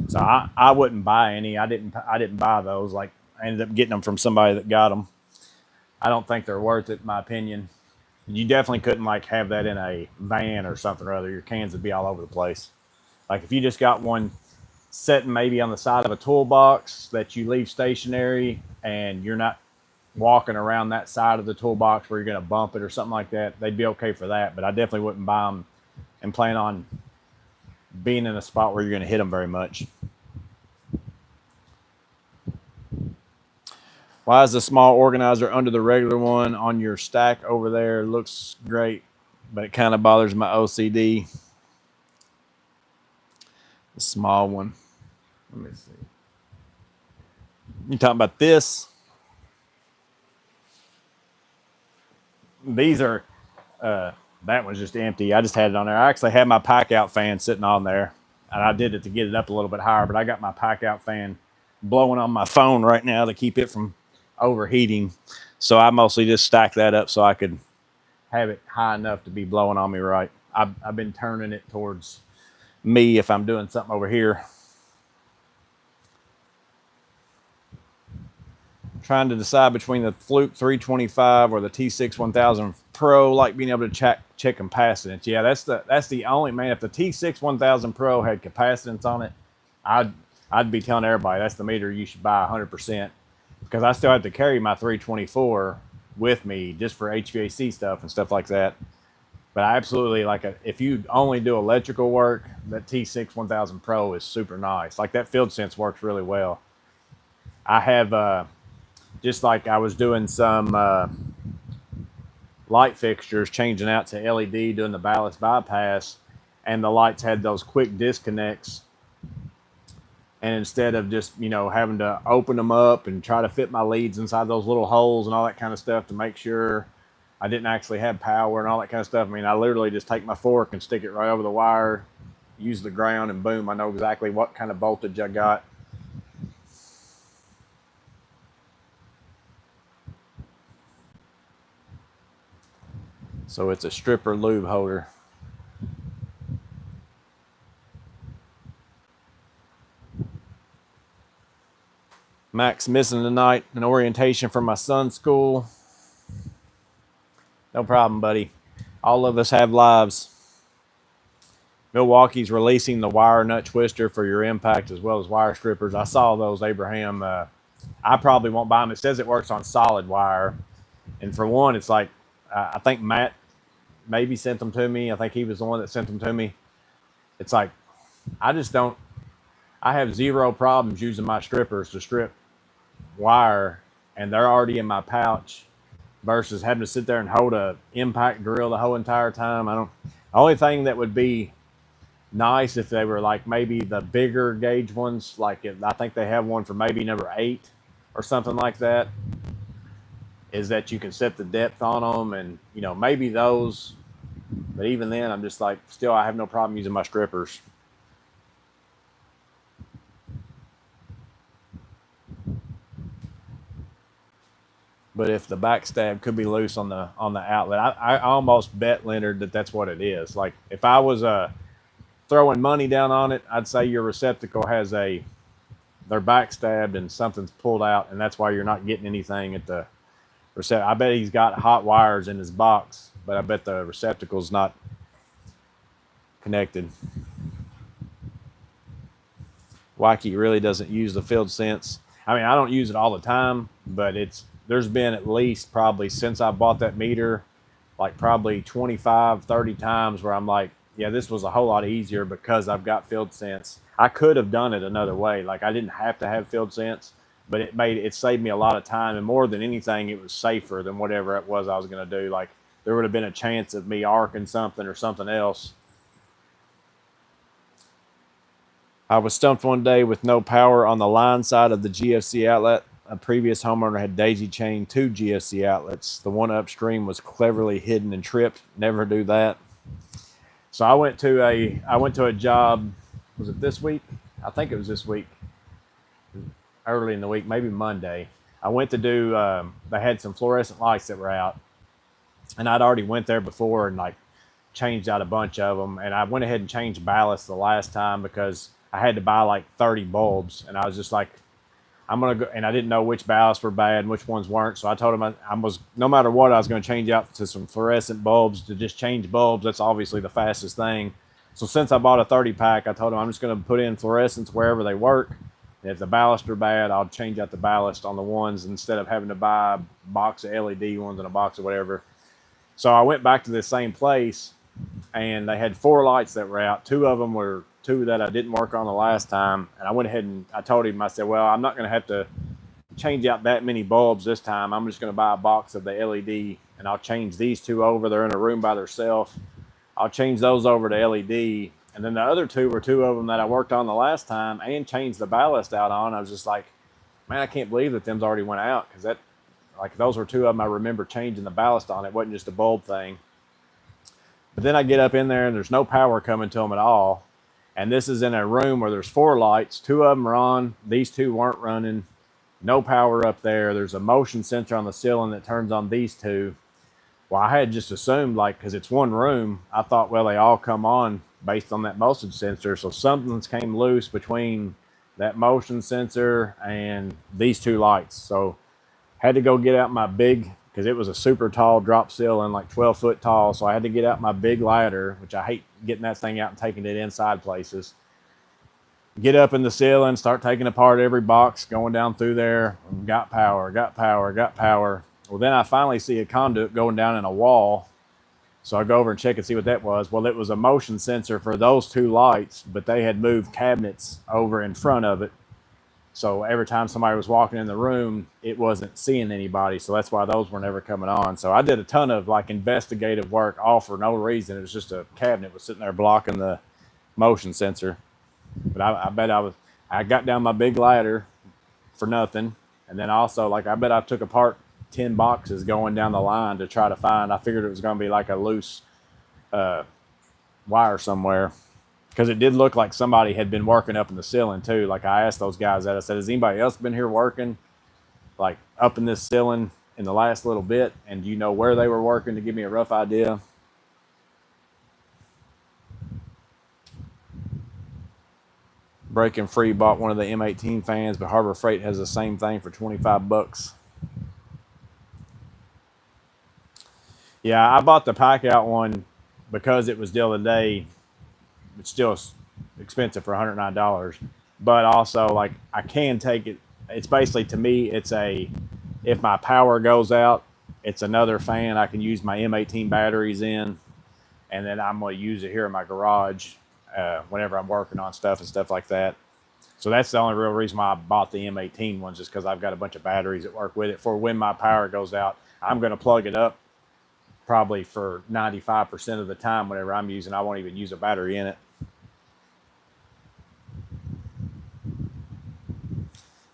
So I wouldn't buy any. I didn't buy those. Like I ended up getting them from somebody that got them. I don't think they're worth it, in my opinion. You definitely couldn't like have that in a van or something or other. Your cans would be all over the place. Like if you just got one sitting maybe on the side of a toolbox that you leave stationary and you're not walking around that side of the toolbox where you're going to bump it or something like that, they'd be okay for that. But I definitely wouldn't buy them and plan on being in a spot where you're going to hit them very much. Why is the small organizer under the regular one on your stack over there? Looks great, but it kind of bothers my OCD. The small one. Let me see. You talking about this? These are, that one's just empty. I just had it on there. I actually had my pack out fan sitting on there, and I did it to get it up a little bit higher, but I got my pack out fan blowing on my phone right now to keep it from overheating. So I mostly just stacked that up so I could have it high enough to be blowing on me right. I've been turning it towards me if I'm doing something over here. Trying to decide between the Fluke 325 or the T6 1000 Pro, like being able to check capacitance. Yeah, that's the only, man, if the T6 1000 Pro had capacitance on it, I'd be telling everybody that's the meter you should buy 100%, because I still have to carry my 324 with me just for HVAC stuff and stuff like that. But I absolutely like it. If you only do electrical work, that T6 1000 Pro is super nice. Like that field sense works really well. I have just like I was doing some light fixtures, changing out to LED, doing the ballast bypass, and the lights had those quick disconnects. And instead of just, having to open them up and try to fit my leads inside those little holes and all that kind of stuff to make sure I didn't actually have power and all that kind of stuff. I mean, I literally just take my fork and stick it right over the wire, use the ground, and boom, I know exactly what kind of voltage I got. So it's a stripper lube holder. Max missing tonight, an orientation for my son's school. No problem, buddy. All of us have lives. Milwaukee's releasing the wire nut twister for your impact as well as wire strippers. I saw those, Abraham. I probably won't buy them. It says it works on solid wire. And for one, it's like, I think Matt maybe sent them to me. I think he was the one that sent them to me. It's like, I have zero problems using my strippers to strip wire, and they're already in my pouch, versus having to sit there and hold a impact drill the whole entire time. The only thing that would be nice if they were like maybe the bigger gauge ones, like I think they have one for maybe number 8 or something like that, is that you can set the depth on them, and maybe those. But even then, I'm just like, still, I have no problem using my strippers. But if the backstab could be loose on the outlet, I almost bet, Leonard, that that's what it is. Like if I was throwing money down on it, I'd say your receptacle has they're backstabbed and something's pulled out, and that's why you're not getting anything at the receptacle. I bet he's got hot wires in his box, but I bet the receptacle's not connected. Waukee really doesn't use the field sense. I mean, I don't use it all the time, but there's been at least probably since I bought that meter, like probably 25, 30 times where I'm like, yeah, this was a whole lot easier because I've got field sense. I could have done it another way. Like I didn't have to have field sense, but it saved me a lot of time. And more than anything, it was safer than whatever it was I was going to do. Like there would have been a chance of me arcing something or something else. I was stumped one day with no power on the line side of the GFC outlet. A previous homeowner had daisy chained 2 GFC outlets. The one upstream was cleverly hidden and tripped. Never do that. So I went to a job. Was it this week? I think it was this week. Early in the week, maybe Monday. I went to do. They had some fluorescent lights that were out, and I'd already went there before and like changed out a bunch of them. And I went ahead and changed ballast the last time because I had to buy like 30 bulbs, and I was just like, I'm gonna go, and I didn't know which ballasts were bad and which ones weren't. So I told him I was, no matter what, I was going to change out to some fluorescent bulbs to just change bulbs. That's obviously the fastest thing. So since I bought a 30 pack, I told him I'm just going to put in fluorescents wherever they work. And if the ballasts are bad, I'll change out the ballast on the ones instead of having to buy a box of LED ones and a box of whatever. So I went back to the same place, and they had 4 lights that were out. 2 of them were 2 that I didn't work on the last time. And I went ahead and I told him, I said, well, I'm not going to have to change out that many bulbs this time. I'm just going to buy a box of the LED, and I'll change these 2 over. They're in a room by themselves. I'll change those over to LED. And then the other 2 were 2 of them that I worked on the last time and changed the ballast out on. I was just like, man, I can't believe that them's already went out, because that, like, those were 2 of them I remember changing the ballast on. It wasn't just a bulb thing. But then I get up in there and there's no power coming to them at all. And this is in a room where there's 4 lights. 2 of them are on. These 2 weren't running. No power up there. There's a motion sensor on the ceiling that turns on these 2. Well, I had just assumed, like, because it's one room, I thought, well, they all come on based on that motion sensor. So something's came loose between that motion sensor and these 2 lights. So had to go get out my big, because it was a super tall drop ceiling, like 12 foot tall. So I had to get out my big ladder, which I hate getting that thing out and taking it inside places. Get up in the ceiling, start taking apart every box, going down through there. Got power, got power, got power. Well, then I finally see a conduit going down in a wall. So I go over and check and see what that was. Well, it was a motion sensor for those 2 lights, but they had moved cabinets over in front of it. So every time somebody was walking in the room, it wasn't seeing anybody. So that's why those were never coming on. So I did a ton of like investigative work, all for no reason. It was just a cabinet was sitting there blocking the motion sensor. But I bet I got down my big ladder for nothing. And then also, like, I bet I took apart 10 boxes going down the line to try to find. I figured it was going to be like a loose wire somewhere, because it did look like somebody had been working up in the ceiling too. Like, I asked those guys that, I said, has anybody else been here working like up in this ceiling in the last little bit? And do you know where they were working to give me a rough idea? Breaking Free bought one of the M18 fans, but Harbor Freight has the same thing for 25 bucks. Yeah, I bought the pack out one because it was deal of the day. It's still expensive for $109, but also, like, I can take it. It's basically, to me, it's a, if my power goes out, it's another fan I can use my M18 batteries in, and then I'm going to use it here in my garage whenever I'm working on stuff and stuff like that. So that's the only real reason why I bought the M18 ones, just because I've got a bunch of batteries that work with it for when my power goes out. I'm going to plug it up probably for 95% of the time whenever I'm using. I won't even use a battery in it.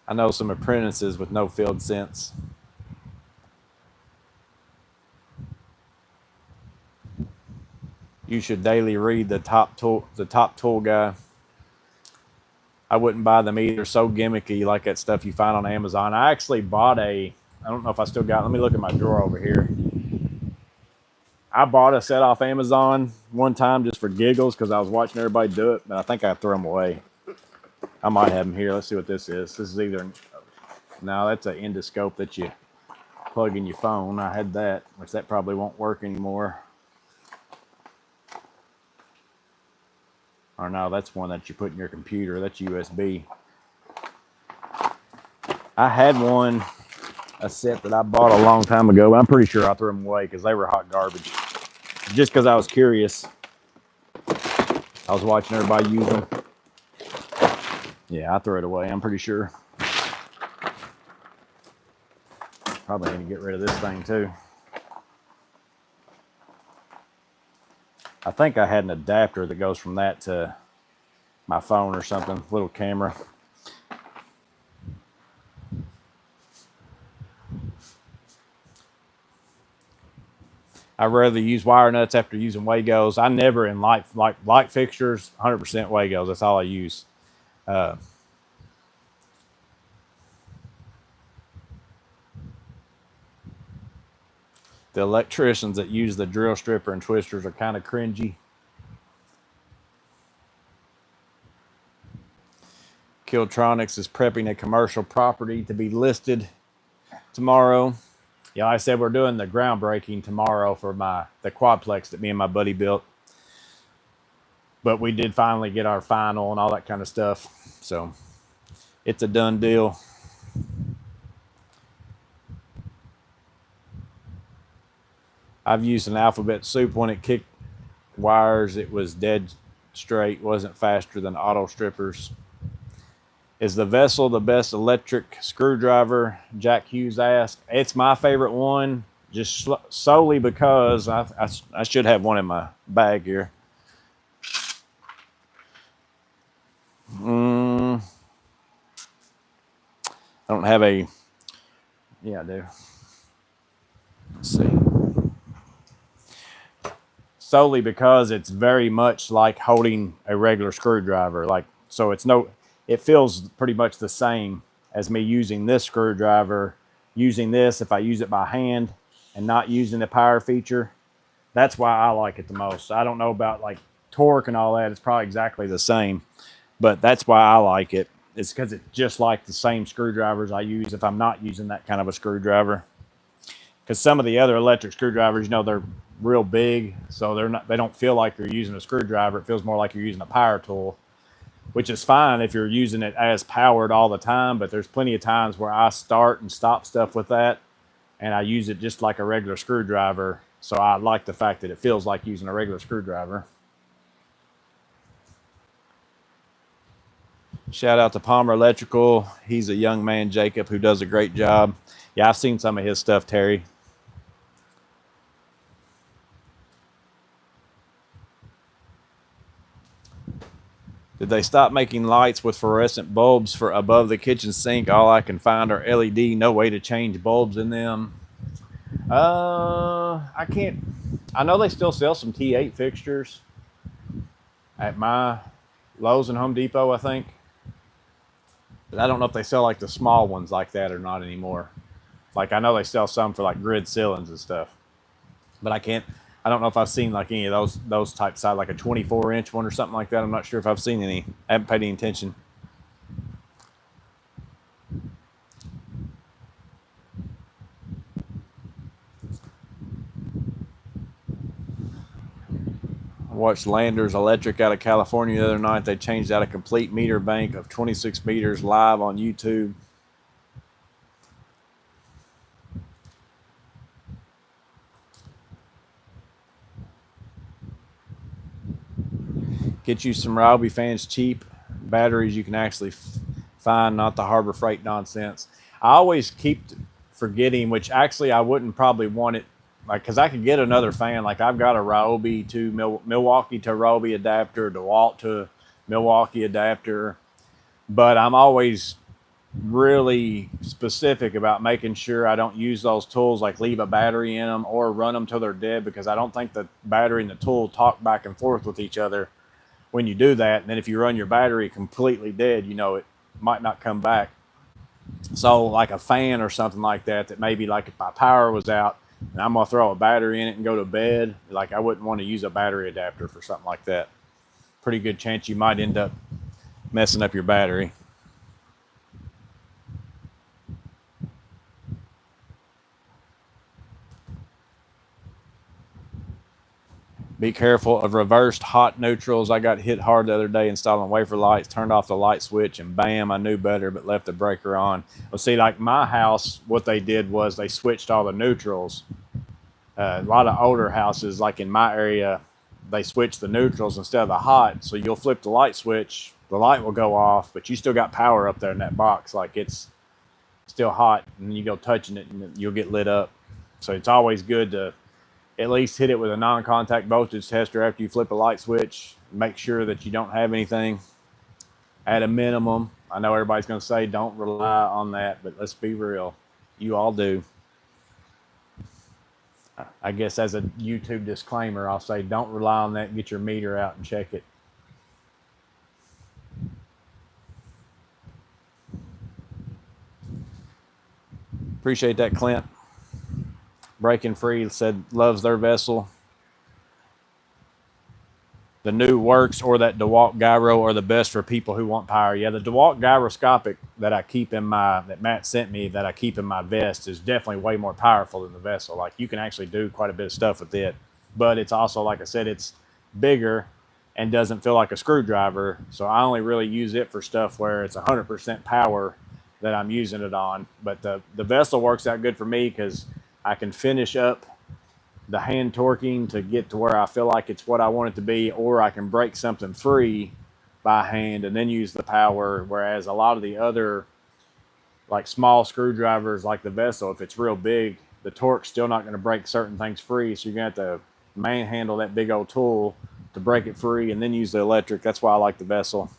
I know some apprentices with no field sense. You should daily read the top tool guy. I wouldn't buy them either. So gimmicky, like that stuff you find on Amazon. I actually bought I don't know if I still got it. Let me look at my drawer over here. I bought a set off Amazon one time just for giggles because I was watching everybody do it, but I think I threw them away. I might have them here. Let's see what this is. This is either, no, that's an endoscope that you plug in your phone. I had that, which that probably won't work anymore. Or no, that's one that you put in your computer. That's USB. I had one, a set that I bought a long time ago, but I'm pretty sure I threw them away because they were hot garbage. Just because I was curious. I was watching everybody use them. Yeah, I threw it away, I'm pretty sure. Probably need to get rid of this thing too. I think I had an adapter that goes from that to my phone or something, little camera. I rather use wire nuts after using Wagos. I never in light fixtures, 100% Wagos. That's all I use. The electricians that use the drill stripper and twisters are kind of cringy. Killtronics is prepping a commercial property to be listed tomorrow. Yeah, like I said, we're doing the groundbreaking tomorrow for the quadplex that me and my buddy built. But we did finally get our final and all that kind of stuff. So it's a done deal. I've used an alphabet soup when it kicked wires. It was dead straight, wasn't faster than auto strippers. Is the Vessel the best electric screwdriver? Jack Hughes asked. It's my favorite one, just solely because I should have one in my bag here. I don't have a. Yeah, I do. Let's see. Solely because it's very much like holding a regular screwdriver. So it feels pretty much the same as me using this screwdriver. Using this, if I use it by hand and not using the power feature, that's why I like it the most. I don't know about like torque and all that. It's probably exactly the same, but that's why I like it. It's because it's just like the same screwdrivers I use if I'm not using that kind of a screwdriver. Because some of the other electric screwdrivers, they're real big, so they don't feel like you're using a screwdriver. It feels more like you're using a power tool, which is fine if you're using it as powered all the time. But there's plenty of times where I start and stop stuff with that, and I use it just like a regular screwdriver. So I like the fact that it feels like using a regular screwdriver. Shout out to Palmer Electrical. He's a young man, Jacob, who does a great job. Yeah, I've seen some of his stuff, Terry. Did they stop making lights with fluorescent bulbs for above the kitchen sink? All I can find are LED. No way to change bulbs in them. I can't. I know they still sell some T8 fixtures at my Lowe's and Home Depot, I think. But I don't know if they sell like the small ones like that or not anymore. Like I know they sell some for like grid ceilings and stuff. But I don't know if I've seen like any of those type size, like a 24-inch one or something like that. I'm not sure if I've seen any. I haven't paid any attention. I watched Landers Electric out of California the other night. They changed out a complete meter bank of 26 meters live on YouTube. Get you some Ryobi fans cheap. Batteries you can actually find, not the Harbor Freight nonsense. I always keep forgetting, which actually I wouldn't probably want it, like, because I could get another fan. Like I've got a Ryobi to Milwaukee to Ryobi adapter, DeWalt to Milwaukee adapter, but I'm always really specific about making sure I don't use those tools, like leave a battery in them or run them till they're dead, because I don't think the battery and the tool talk back and forth with each other when you do that. And then if you run your battery completely dead, it might not come back. So like a fan or something like that maybe like if my power was out and I'm gonna throw a battery in it and go to bed, like I wouldn't want to use a battery adapter for something like that. Pretty good chance you might end up messing up your battery. Be careful of reversed hot neutrals. I got hit hard the other day installing wafer lights, turned off the light switch, and bam, I knew better, but left the breaker on. Well, see, like my house, what they did was they switched all the neutrals. A lot of older houses, like in my area, they switch the neutrals instead of the hot. So you'll flip the light switch, the light will go off, but you still got power up there in that box. Like it's still hot, and you go touching it and you'll get lit up. So it's always good to at least hit it with a non-contact voltage tester after you flip a light switch. Make sure that you don't have anything. at a minimum. I know everybody's going to say don't rely on that, but let's be real. You all do. I guess as a YouTube disclaimer, I'll say don't rely on that. Get your meter out and check it. Appreciate that, Clint. Breaking Free said loves their vessel. The new Works or that DeWalt gyro are the best for people who want power. Yeah, the DeWalt gyroscopic that I keep in that Matt sent me, that I keep in my vest, is definitely way more powerful than the vessel. Like, you can actually do quite a bit of stuff with it, but it's also, like I said, it's bigger and doesn't feel like a screwdriver. So I only really use it for stuff where it's 100% power that I'm using it on. But the vessel works out good for me because I can finish up the hand torquing to get to where I feel like it's what I want it to be, or I can break something free by hand and then use the power. Whereas a lot of the other, like, small screwdrivers, like the vessel, if it's real big, the torque's still not going to break certain things free. So you're going to have to manhandle that big old tool to break it free and then use the electric. That's why I like the vessel.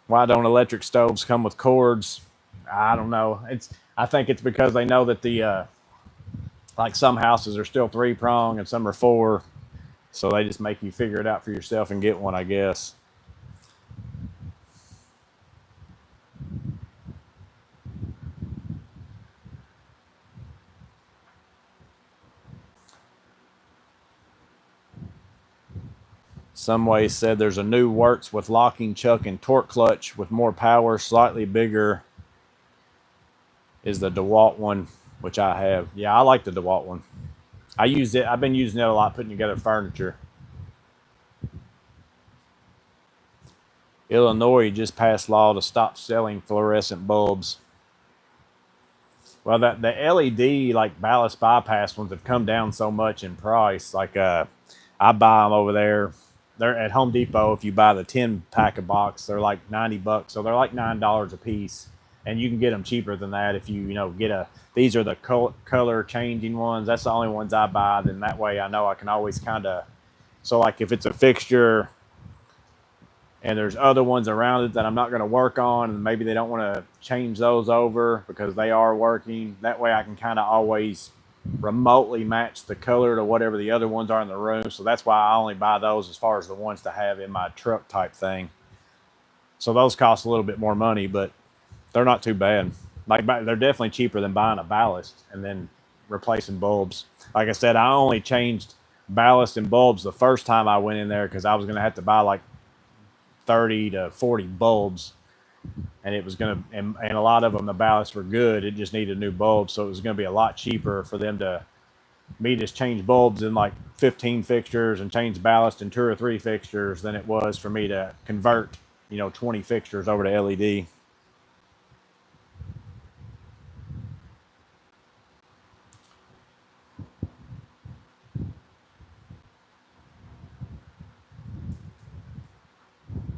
Why don't electric stoves come with cords? I don't know. I think it's because they know that the like, some houses are still 3-prong and some are 4, so they just make you figure it out for yourself and get one, I guess. Some way said there's a new Works with locking chuck and torque clutch with more power, slightly bigger is the DeWalt one, which I have. Yeah, I like the DeWalt one. I use it. I've been using it a lot, putting together furniture. Illinois just passed law to stop selling fluorescent bulbs. Well, the LED, like, ballast bypass ones have come down so much in price. Like, I buy them over there. They're at Home Depot. If you buy the 10-pack a box, they're like $90. So they're like $9 a piece. And you can get them cheaper than that if you get these are the color changing ones. That's the only ones I buy. Then that way I know I can always kind of, so like if it's a fixture and there's other ones around it that I'm not going to work on, and maybe they don't want to change those over because they are working, that way I can kind of always remotely match the color to whatever the other ones are in the room. So that's why I only buy those as far as the ones to have in my truck type thing. So those cost a little bit more money, but they're not too bad. Like, they're definitely cheaper than buying a ballast and then replacing bulbs. Like I said, I only changed ballast and bulbs the first time I went in there because I was going to have to buy like 30 to 40 bulbs, and it was going to, and a lot of them, the ballasts were good. It just needed new bulbs. So it was going to be a lot cheaper for them to me just change bulbs in like 15 fixtures and change ballast in 2 or 3 fixtures than it was for me to convert 20 fixtures over to LED.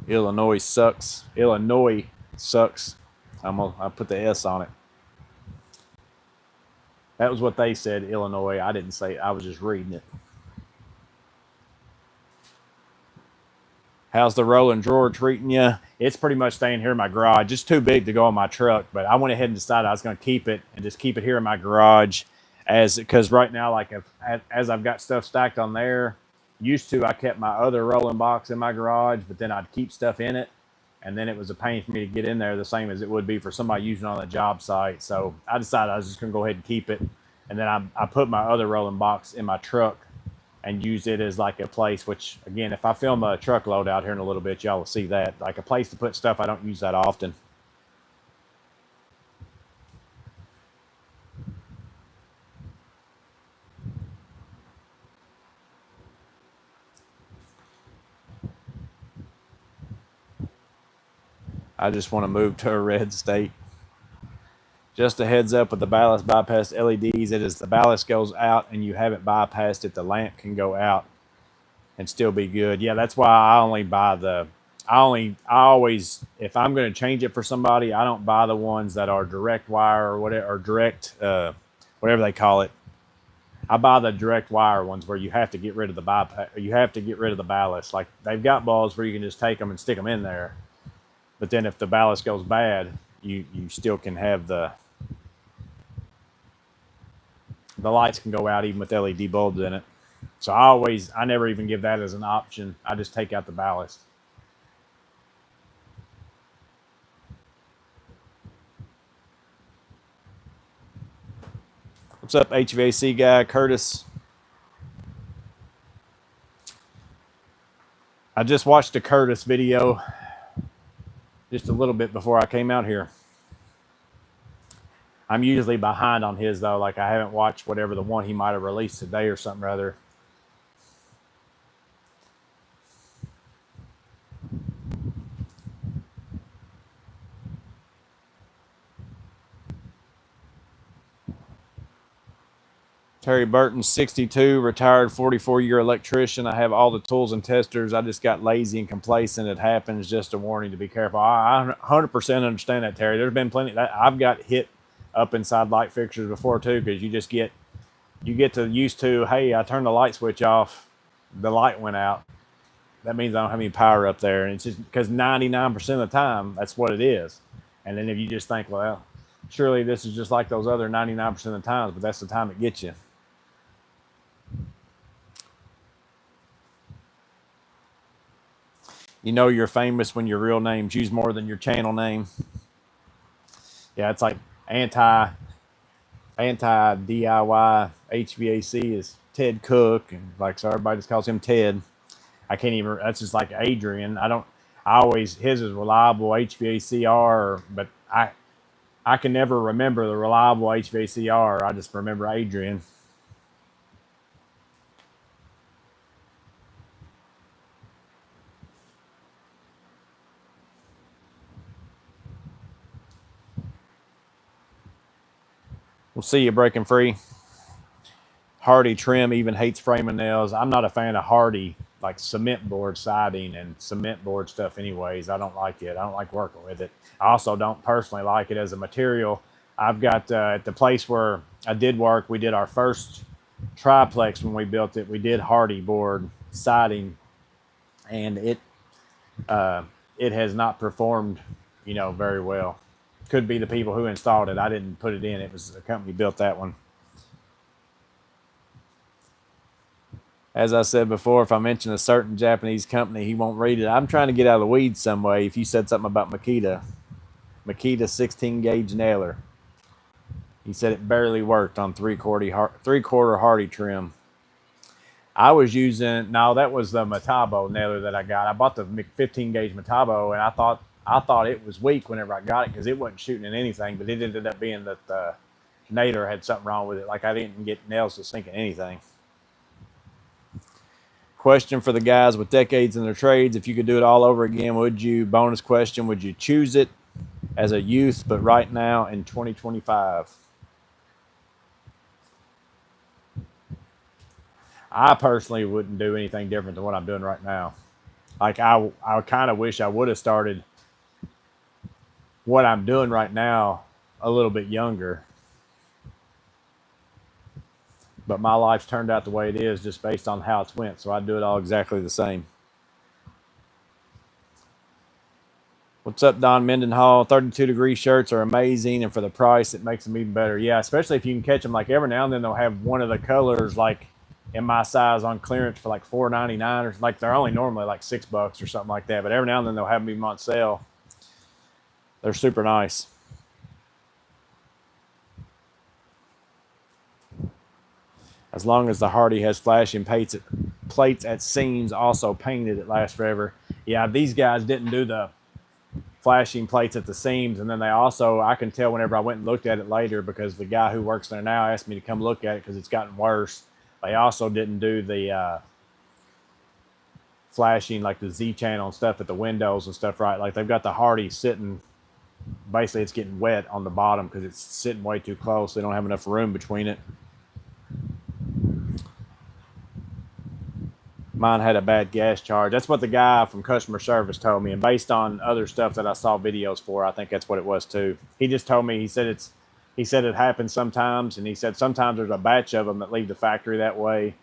Illinois sucks. Illinois sucks. I put the S on it. That was what they said, Illinois. I didn't say it. I was just reading it. How's the rolling drawer treating you? It's pretty much staying here in my garage. It's too big to go in my truck, but I went ahead and decided I was going to keep it and just keep it here in my garage, because right now, like, as I've got stuff stacked on there. Used to, I kept my other rolling box in my garage, but then I'd keep stuff in it, and then it was a pain for me to get in there, the same as it would be for somebody using it on a job site. So I decided I was just going to go ahead and keep it, and then I put my other rolling box in my truck and use it as like a place, which, again, if I film a truck load out here in a little bit, y'all will see that. Like a place to put stuff I don't use that often. I just want to move to a red state. Just a heads up with the ballast bypass LEDs, it is the ballast goes out and you haven't bypassed it, the lamp can go out and still be good. Yeah, that's why I only buy I always, if I'm going to change it for somebody, I don't buy the ones that are direct wire or whatever, or direct, whatever they call it. I buy the direct wire ones where you have to get rid of the bypass. You have to get rid of the ballast. Like they've got balls where you can just take them and stick them in there. But then if the ballast goes bad, you still can have the lights can go out even with LED bulbs in it. So I never even give that as an option. I just take out the ballast. What's up, HVAC guy, Curtis? I just watched a Curtis video just a little bit before I came out here. I'm usually behind on his though. Like I haven't watched whatever the one he might have released today or something rather. Terry Burton, 62, retired 44-year electrician. I have all the tools and testers. I just got lazy and complacent. It happens. Just a warning to be careful. I 100% understand that, Terry. There's been plenty. I've got hit up inside light fixtures before too, because you get to used to, hey, I turned the light switch off, the light went out. That means I don't have any power up there, and it's just because 99% of the time that's what it is. And then if you just think, well, surely this is just like those other 99% of the times, but that's the time it gets you. You know you're famous when your real name's used more than your channel name. Yeah, it's like anti DIY HVAC is Ted Cook, and like so everybody just calls him Ted. I can't even. That's just like Adrian. I always his is reliable HVACR, but I can never remember the reliable HVACR. I just remember Adrian. We'll see you breaking free. Hardy Trim even hates framing nails. I'm not a fan of Hardy, like cement board siding and cement board stuff anyways. I don't like it. I don't like working with it. I also don't personally like it as a material. I've got at the place where I did work, we did our first triplex when we built it. We did Hardy board siding, and it has not performed, very well. Could be the people who installed it. I didn't put it in. It was a company built that one. As I said before, if I mention a certain Japanese company, he won't read it. I'm trying to get out of the weeds some way. If you said something about Makita 16 gauge nailer, he said it barely worked on three-quarter Hardy trim. I was using, no, that was the Metabo nailer that I got. I bought the 15 gauge Metabo, and I thought it was weak whenever I got it because it wasn't shooting in anything, but it ended up being that the nailer had something wrong with it. Like I didn't get nails to sink in anything. Question for the guys with decades in their trades. If you could do it all over again, bonus question, would you choose it as a youth, but right now in 2025? I personally wouldn't do anything different than what I'm doing right now. Like I kind of wish I would have started what I'm doing right now a little bit younger. But my life's turned out the way it is just based on how it's went. So I do it all exactly the same. What's up, Don Mendenhall? 32-degree shirts are amazing, and for the price, it makes them even better. Yeah, especially if you can catch them. Like every now and then they'll have one of the colors like in my size on clearance for like $4.99, or like they're only normally like $6 or something like that. But every now and then they'll have them even on sale. They're super nice. As long as the Hardy has flashing plates at seams also painted, it lasts forever. Yeah, these guys didn't do the flashing plates at the seams, and then I can tell whenever I went and looked at it later because the guy who works there now asked me to come look at it because it's gotten worse. They also didn't do the flashing like the Z channel and stuff at the windows and stuff, right? Like they've got the Hardy sitting, basically it's getting wet on the bottom because it's sitting way too close. They don't have enough room between it. Mine had a bad gas charge. That's what the guy from customer service told me. And based on other stuff that I saw videos for, I think that's what it was too. He just told me, he said He said it happens sometimes, and he said sometimes there's a batch of them that leave the factory that way.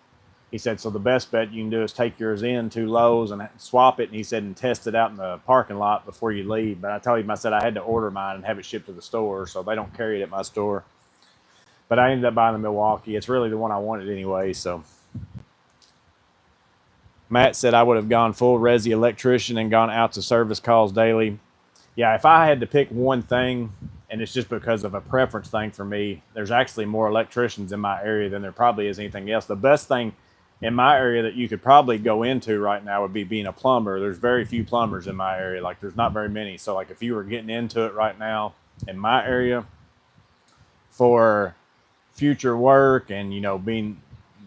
He said, so the best bet you can do is take yours in to Lowe's and swap it. And he said, and test it out in the parking lot before you leave. But I told him, I said I had to order mine and have it shipped to the store, so they don't carry it at my store. But I ended up buying the Milwaukee. It's really the one I wanted anyway. So Matt said I would have gone full resi electrician and gone out to service calls daily. Yeah, if I had to pick one thing, and it's just because of a preference thing for me, there's actually more electricians in my area than there probably is anything else. The best thing in my area that you could probably go into right now would be being a plumber. There's very few plumbers in my area. Like, there's not very many. So like, if you were getting into it right now in my area for future work and, you know, being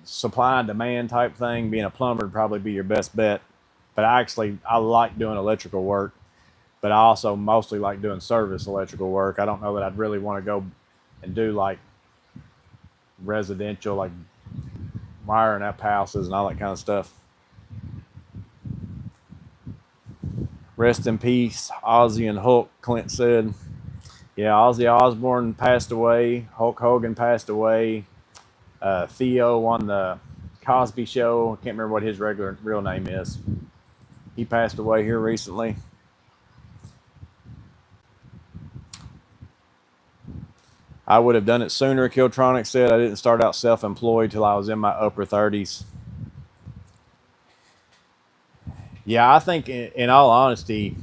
supply and demand type thing, being a plumber would probably be your best bet. But I like doing electrical work, but I also mostly like doing service electrical work. I don't know that I'd really want to go and do like residential, like wiring up houses and all that kind of stuff. Rest in peace, Ozzy and Hulk, Clint said. Yeah, Ozzy Osbourne passed away. Hulk Hogan passed away. Theo on the Cosby Show, I can't remember what his real name is. He passed away here recently. I would have done it sooner, Kiltronic said. I didn't start out self-employed till I was in my upper 30s. Yeah, I think in all honesty,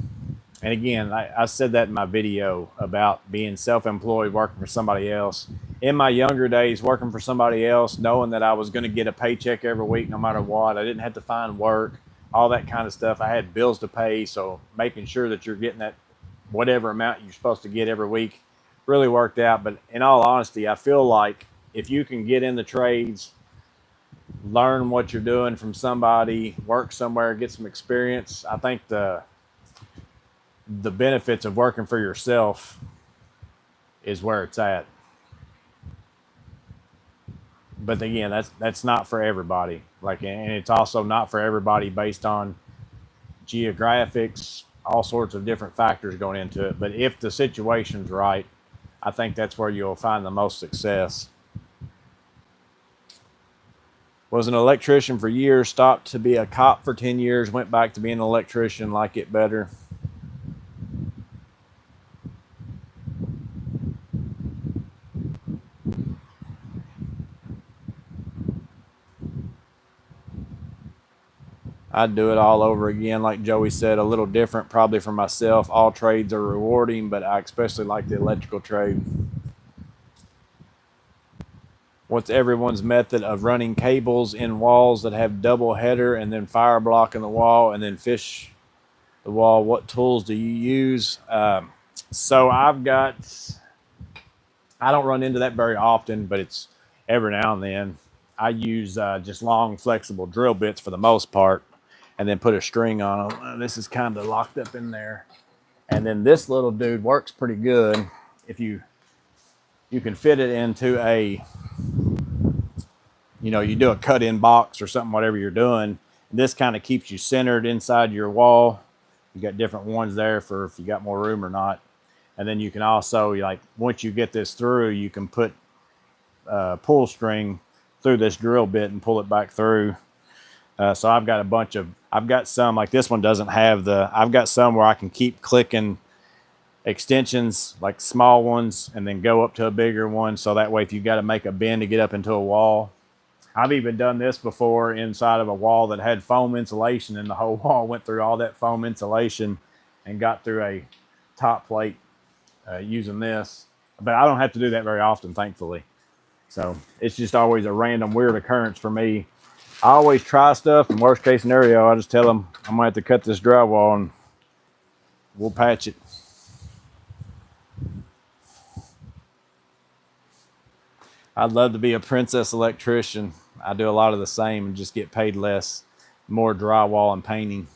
and again, I said that in my video about being self-employed, working for somebody else. In my younger days, working for somebody else, knowing that I was going to get a paycheck every week no matter what, I didn't have to find work, all that kind of stuff. I had bills to pay, so making sure that you're getting that whatever amount you're supposed to get every week really worked out. But in all honesty, I feel like if you can get in the trades, learn what you're doing from somebody, work somewhere, get some experience, I think the benefits of working for yourself is where it's at. But again, that's not for everybody. Like, and it's also not for everybody based on geographics, all sorts of different factors going into it. But if the situation's right, I think that's where you'll find the most success. Was an electrician for years, stopped to be a cop for 10 years, went back to being an electrician, like it better. I'd do it all over again, like Joey said, a little different probably for myself. All trades are rewarding, but I especially like the electrical trade. What's everyone's method of running cables in walls that have double header and then fire block in the wall and then fish the wall? What tools do you use? So I don't run into that very often, but it's every now and then. I use just long, flexible drill bits for the most part, and then put a string on them. This is kind of locked up in there. And then this little dude works pretty good. If you can fit it into a, you do a cut-in box or something, whatever you're doing. This kind of keeps you centered inside your wall. You got different ones there for if you got more room or not. And then you can also, like, once you get this through, you can put pull string through this drill bit and pull it back through. So I've got some, like this one doesn't have I've got some where I can keep clicking extensions, like small ones, and then go up to a bigger one. So that way, if you got to make a bend to get up into a wall, I've even done this before inside of a wall that had foam insulation, and the whole wall went through all that foam insulation and got through a top plate using this. But I don't have to do that very often, thankfully. So it's just always a random weird occurrence for me. I always try stuff, and worst case scenario, I just tell them I'm gonna have to cut this drywall and we'll patch it. I'd love to be a princess electrician. I do a lot of the same and just get paid less, more drywall and painting.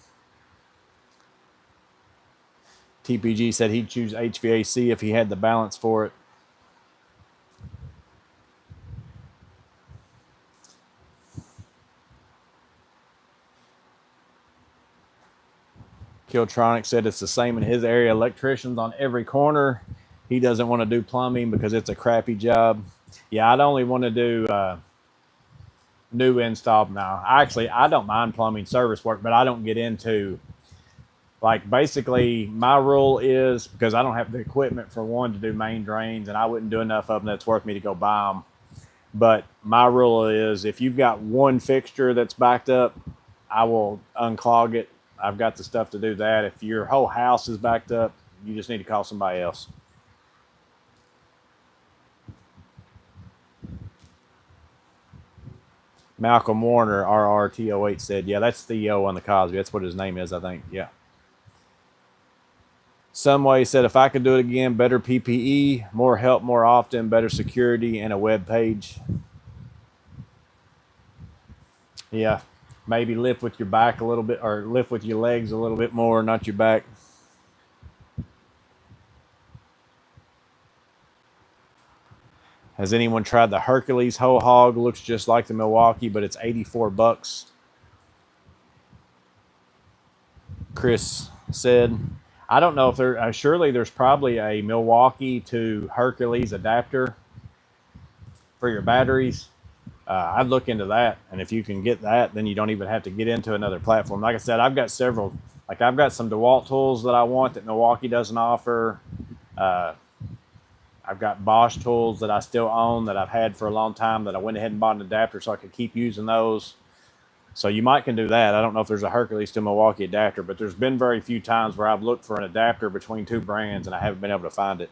TPG said he'd choose HVAC if he had the balance for it. Kiltronic said it's the same in his area. Electricians on every corner. He doesn't want to do plumbing because it's a crappy job. Yeah, I'd only want to do new install now. I don't mind plumbing service work, but I don't get into, like, basically my rule is, because I don't have the equipment for one to do main drains, and I wouldn't do enough of them that's worth me to go buy them. But my rule is, if you've got one fixture that's backed up, I will unclog it. I've got the stuff to do that. If your whole house is backed up, you just need to call somebody else. Malcolm Warner, RRTOH, said, yeah, that's Theo on the Cosby. That's what his name is, I think. Yeah. Someway said, if I could do it again, better PPE, more help more often, better security, and a web page. Yeah. Maybe lift with your back a little bit, or lift with your legs a little bit more, not your back. Has anyone tried the Hercules whole hog? Looks just like the Milwaukee, but it's $84. Chris said, I don't know if there, surely there's probably a Milwaukee to Hercules adapter for your batteries. I'd look into that. And if you can get that, then you don't even have to get into another platform. Like I said, I've got several, like I've got some DeWalt tools that I want that Milwaukee doesn't offer. I've got Bosch tools that I still own that I've had for a long time that I went ahead and bought an adapter so I could keep using those. So you might can do that. I don't know if there's a Hercules to Milwaukee adapter, but there's been very few times where I've looked for an adapter between two brands and I haven't been able to find it.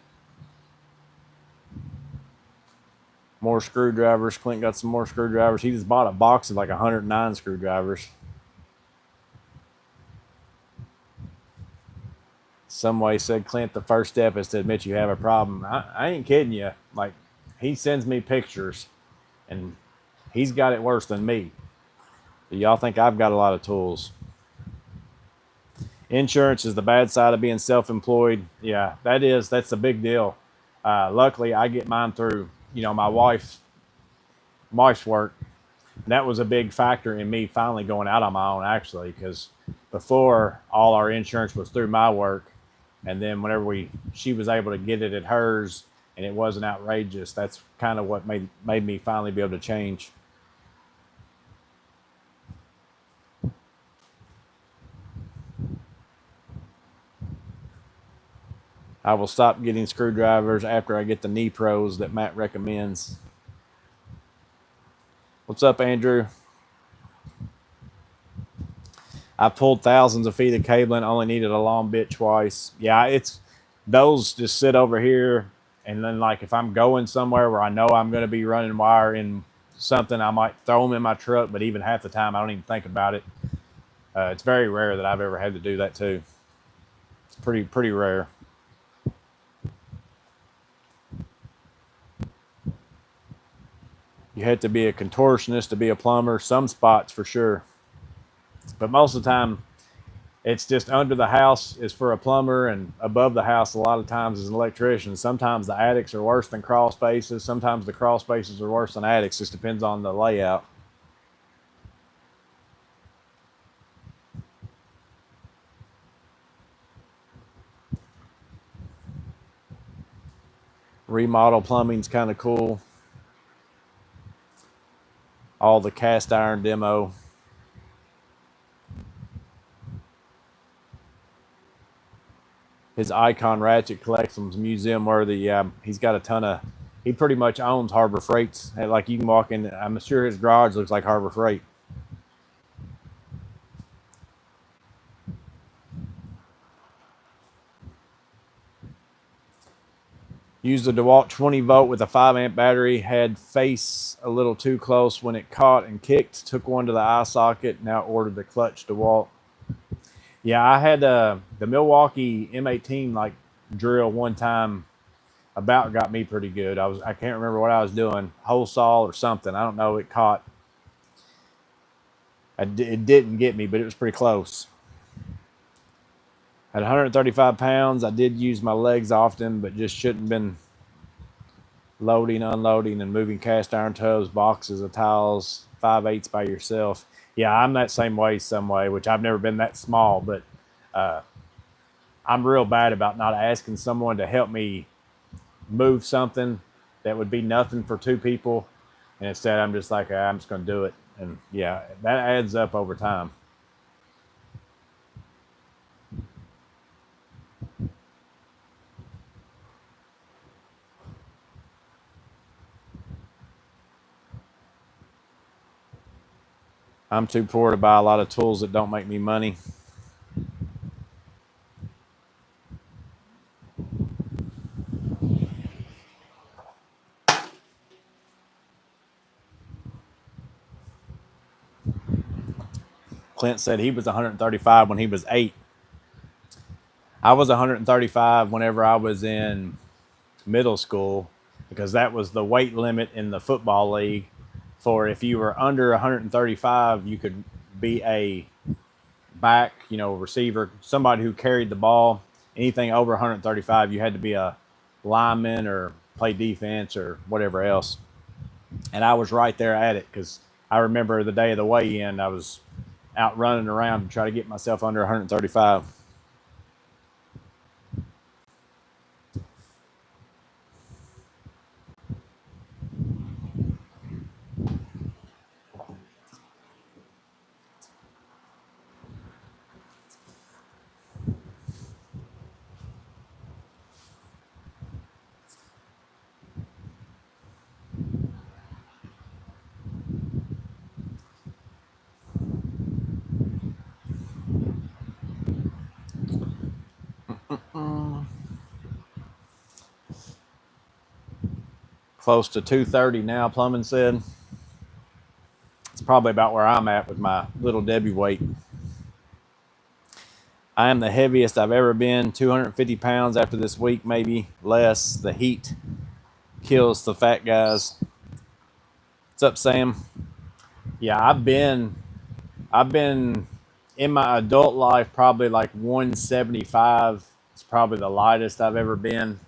More screwdrivers. Clint got some more screwdrivers. He just bought a box of like 109 screwdrivers. Someway said, Clint, the first step is to admit you have a problem. I ain't kidding you. Like, he sends me pictures, and he's got it worse than me. Do y'all think I've got a lot of tools? Insurance is the bad side of being self-employed. Yeah, that's a big deal. Luckily, I get mine through, my wife's work. And that was a big factor in me finally going out on my own, actually, because before, all our insurance was through my work. And then whenever she was able to get it at hers and it wasn't outrageous, that's kind of what made me finally be able to change. I will stop getting screwdrivers after I get the knee pros that Matt recommends. What's up, Andrew? I pulled thousands of feet of cabling, only needed a long bit twice. Yeah, it's those just sit over here. And then, like, if I'm going somewhere where I know I'm going to be running wire in something, I might throw them in my truck. But even half the time, I don't even think about it. It's very rare that I've ever had to do that, too. It's pretty rare. You have to be a contortionist to be a plumber. Some spots for sure. But most of the time, it's just under the house is for a plumber, and above the house a lot of times is an electrician. Sometimes the attics are worse than crawl spaces. Sometimes the crawl spaces are worse than attics. Just depends on the layout. Remodel plumbing's kind of cool. All the cast iron demo. His Icon ratchet collection's museum worthy. Yeah, he's got a ton of. He pretty much owns Harbor Freight's. Like, you can walk in. I'm sure his garage looks like Harbor Freight. Used the DeWalt 20 volt with a 5 amp battery. Had face a little too close when it caught and kicked. Took one to the eye socket. Now ordered the clutch DeWalt. Yeah, I had the Milwaukee M18 like drill one time. About got me pretty good. I can't remember what I was doing, hole saw or something. I don't know. It caught. It didn't get me, but it was pretty close. At 135 pounds, I did use my legs often, but just shouldn't have been loading, unloading, and moving cast iron tubs, boxes of tiles, 5/8 by yourself. Yeah, I'm that same way some way, which I've never been that small, but I'm real bad about not asking someone to help me move something that would be nothing for two people, and instead I'm just like, I'm just going to do it. And yeah, that adds up over time. I'm too poor to buy a lot of tools that don't make me money. Clint said he was 135 when he was 8. I was 135 whenever I was in middle school, because that was the weight limit in the football league. For if you were under 135, you could be a back, receiver, somebody who carried the ball. Anything over 135, you had to be a lineman or play defense or whatever else. And I was right there at it, because I remember the day of the weigh-in, I was out running around to try to get myself under 135. Close to 230 now, Plumbing said. It's probably about where I'm at with my little Debbie weight. I am the heaviest I've ever been, 250 pounds after this week, maybe less. The heat kills the fat guys. What's up, Sam? Yeah, I've been in my adult life probably like 175. It's probably the lightest I've ever been.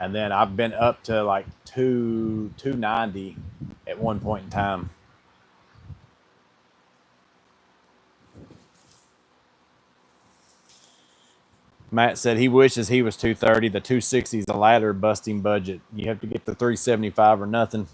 And then I've been up to like 290 at one point in time. Matt said he wishes he was 230. The 260 is a ladder busting budget. You have to get the 375 or nothing.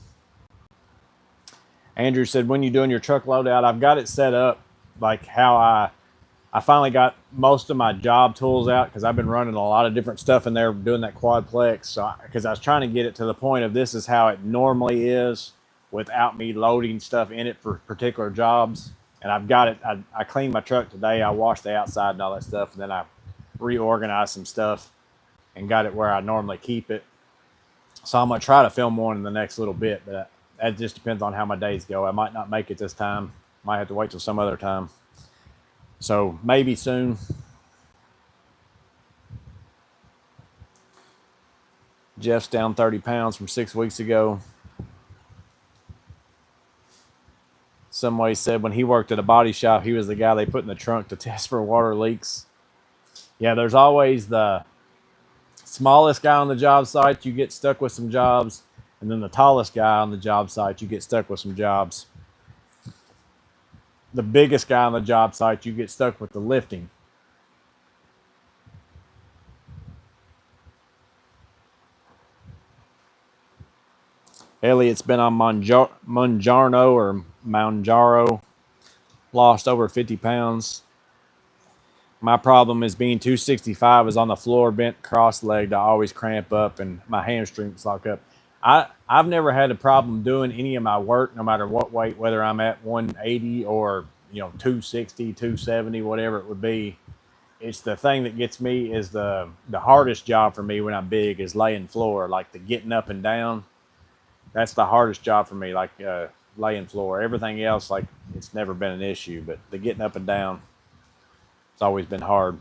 Andrew said, when you doing your truck loadout, I've got it set up like how I finally got most of my job tools out, because I've been running a lot of different stuff in there doing that quadplex. So because I was trying to get it to the point of this is how it normally is without me loading stuff in it for particular jobs. And I've got it. I cleaned my truck today. I washed the outside and all that stuff, and then I reorganized some stuff and got it where I normally keep it. So I'm going to try to film one in the next little bit, but that just depends on how my days go. I might not make it this time. Might have to wait till some other time. So maybe soon. Jeff's down 30 pounds from 6 weeks ago. Some way said when he worked at a body shop, he was the guy they put in the trunk to test for water leaks. Yeah, there's always the smallest guy on the job site, you get stuck with some jobs, and then the tallest guy on the job site, you get stuck with some jobs. The biggest guy on the job site, you get stuck with the lifting. Elliot's been on Manjaro or Manjaro, lost over 50 pounds. My problem is being 265 is on the floor, bent cross-legged. I always cramp up and my hamstrings lock up. I've never had a problem doing any of my work, no matter what weight, whether I'm at 180 or 260, 270, whatever it would be. It's the thing that gets me is the hardest job for me when I'm big is laying floor, like the getting up and down. That's the hardest job for me, like laying floor. Everything else, like it's never been an issue, but the getting up and down, it's always been hard.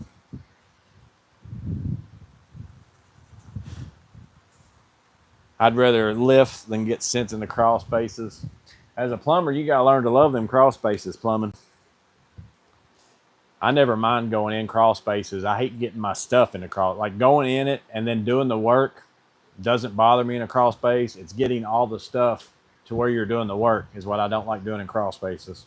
I'd rather lift than get sent in the crawl spaces. As a plumber, you got to learn to love them crawl spaces, plumbing. I never mind going in crawl spaces. I hate getting my stuff in the crawl. Like going in it and then doing the work doesn't bother me in a crawl space. It's getting all the stuff to where you're doing the work is what I don't like doing in crawl spaces.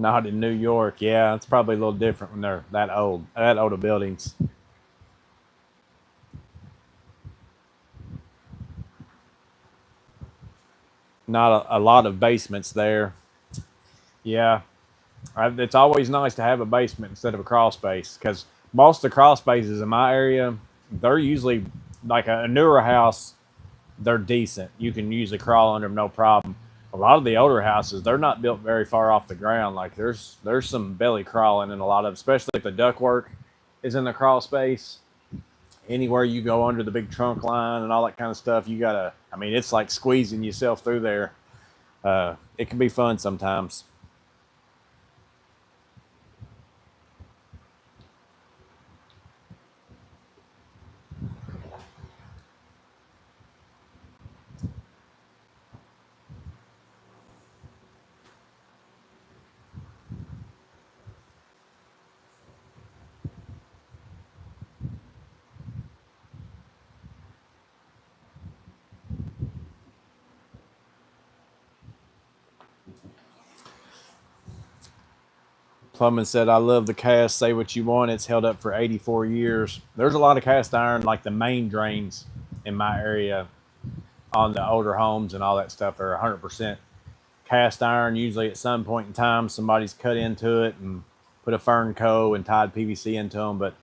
Not in New York. Yeah, it's probably a little different when they're that old. That old of buildings. Not a lot of basements there. Yeah, it's always nice to have a basement instead of a crawl space because most of the crawl spaces in my area, they're usually like a newer house. They're decent. You can usually crawl under them no problem. A lot of the older houses, they're not built very far off the ground. Like there's some belly crawling in a lot of, especially if the ductwork is in the crawl space. Anywhere you go under the big trunk line and all that kind of stuff, you gotta. I mean, it's like squeezing yourself through there. It can be fun sometimes. Plumbing said, I love the cast. Say what you want. It's held up for 84 years. There's a lot of cast iron, like the main drains in my area on the older homes and all that stuff are 100% cast iron. Usually at some point in time, somebody's cut into it and put a fern coat and tied PVC into them. But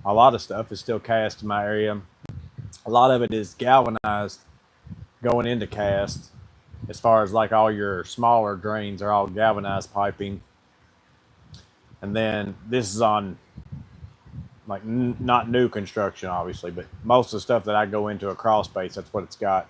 a lot of stuff is still cast in my area. A lot of it is galvanized going into cast. As far as like all your smaller drains are all galvanized piping. And then this is on like not new construction, obviously, but most of the stuff that I go into a crawl space, that's what it's got.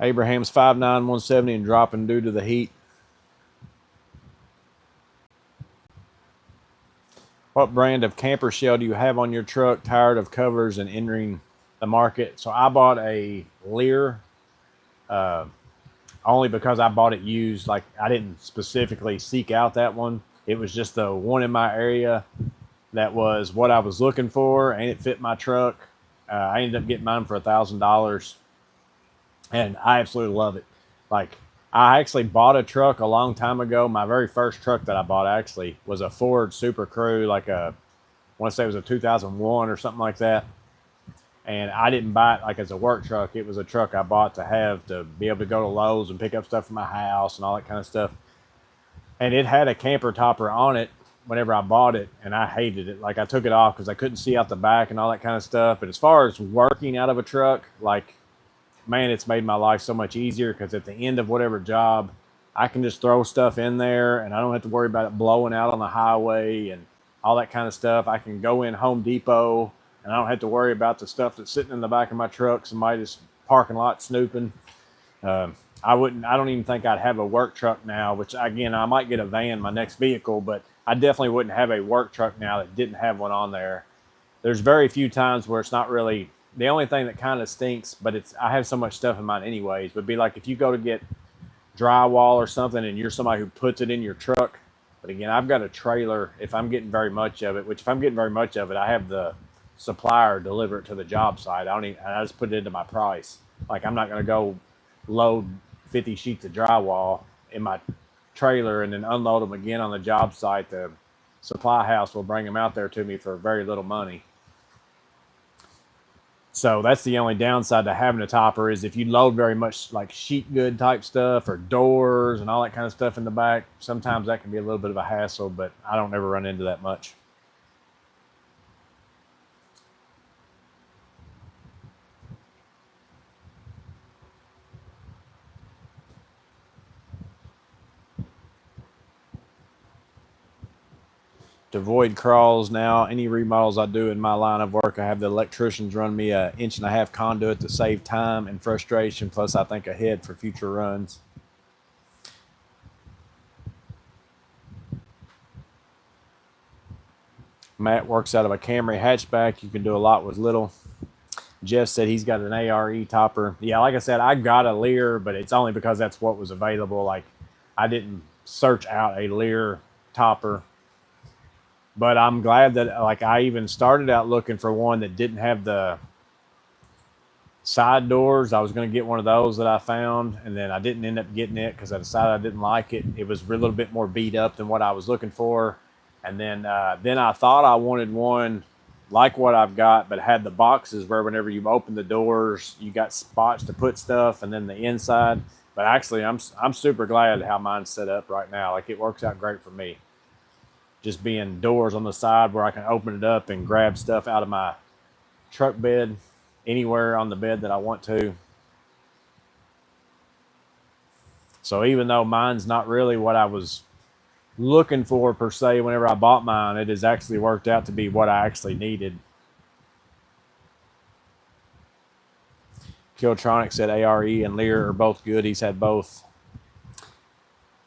Abraham's 5'9", 170 and dropping due to the heat. What brand of camper shell do you have on your truck? Tired of covers and entering the market. So I bought a Lear, only because I bought it used. Like I didn't specifically seek out that one. It was just the one in my area that was what I was looking for, and it fit my truck. I ended up getting mine for $1,000, and I absolutely love it. Like I actually bought a truck a long time ago. My very first truck that I bought actually was a Ford Super Crew, like I want to say it was a 2001 or something like that. And I didn't buy it like as a work truck. It was a truck I bought to have to be able to go to Lowe's and pick up stuff from my house and all that kind of stuff. And it had a camper topper on it whenever I bought it, and I hated it. Like I took it off because I couldn't see out the back and all that kind of stuff. But as far as working out of a truck, like man, it's made my life so much easier because at the end of whatever job, I can just throw stuff in there and I don't have to worry about it blowing out on the highway and all that kind of stuff. I can go in Home Depot and I don't have to worry about the stuff that's sitting in the back of my truck. Somebody just parking lot snooping. I don't even think I'd have a work truck now, which again, I might get a van, my next vehicle, but I definitely wouldn't have a work truck now that didn't have one on there. There's very few times where it's not really. The only thing that kind of stinks, but I have so much stuff in mine anyways, would be like if you go to get drywall or something and you're somebody who puts it in your truck. But again, I've got a trailer if I'm getting very much of it, which if I'm getting very much of it, I have the supplier deliver it to the job site. I just put it into my price. Like I'm not going to go load 50 sheets of drywall in my trailer and then unload them again on the job site. The supply house will bring them out there to me for very little money. So that's the only downside to having a topper is if you load very much like sheet good type stuff or doors and all that kind of stuff in the back, sometimes that can be a little bit of a hassle, but I don't ever run into that much. To avoid crawls now, any remodels I do in my line of work, I have the electricians run me an 1.5 inch conduit to save time and frustration. Plus, I think ahead for future runs. Matt works out of a Camry hatchback. You can do a lot with little. Jeff said he's got an ARE topper. Yeah, like I said, I got a Lear, but it's only because that's what was available. Like, I didn't search out a Lear topper. But I'm glad that like I even started out looking for one that didn't have the side doors. I was going to get one of those that I found, and then I didn't end up getting it because I decided I didn't like it. It was a little bit more beat up than what I was looking for. And then I thought I wanted one like what I've got, but had the boxes where whenever you open the doors, you got spots to put stuff, and then the inside. But actually, I'm super glad how mine's set up right now. Like it works out great for me. Just being doors on the side where I can open it up and grab stuff out of my truck bed anywhere on the bed that I want to. So even though mine's not really what I was looking for per se whenever I bought mine, it has actually worked out to be what I actually needed. Killtronic said ARE and Lear are both good. He's had both.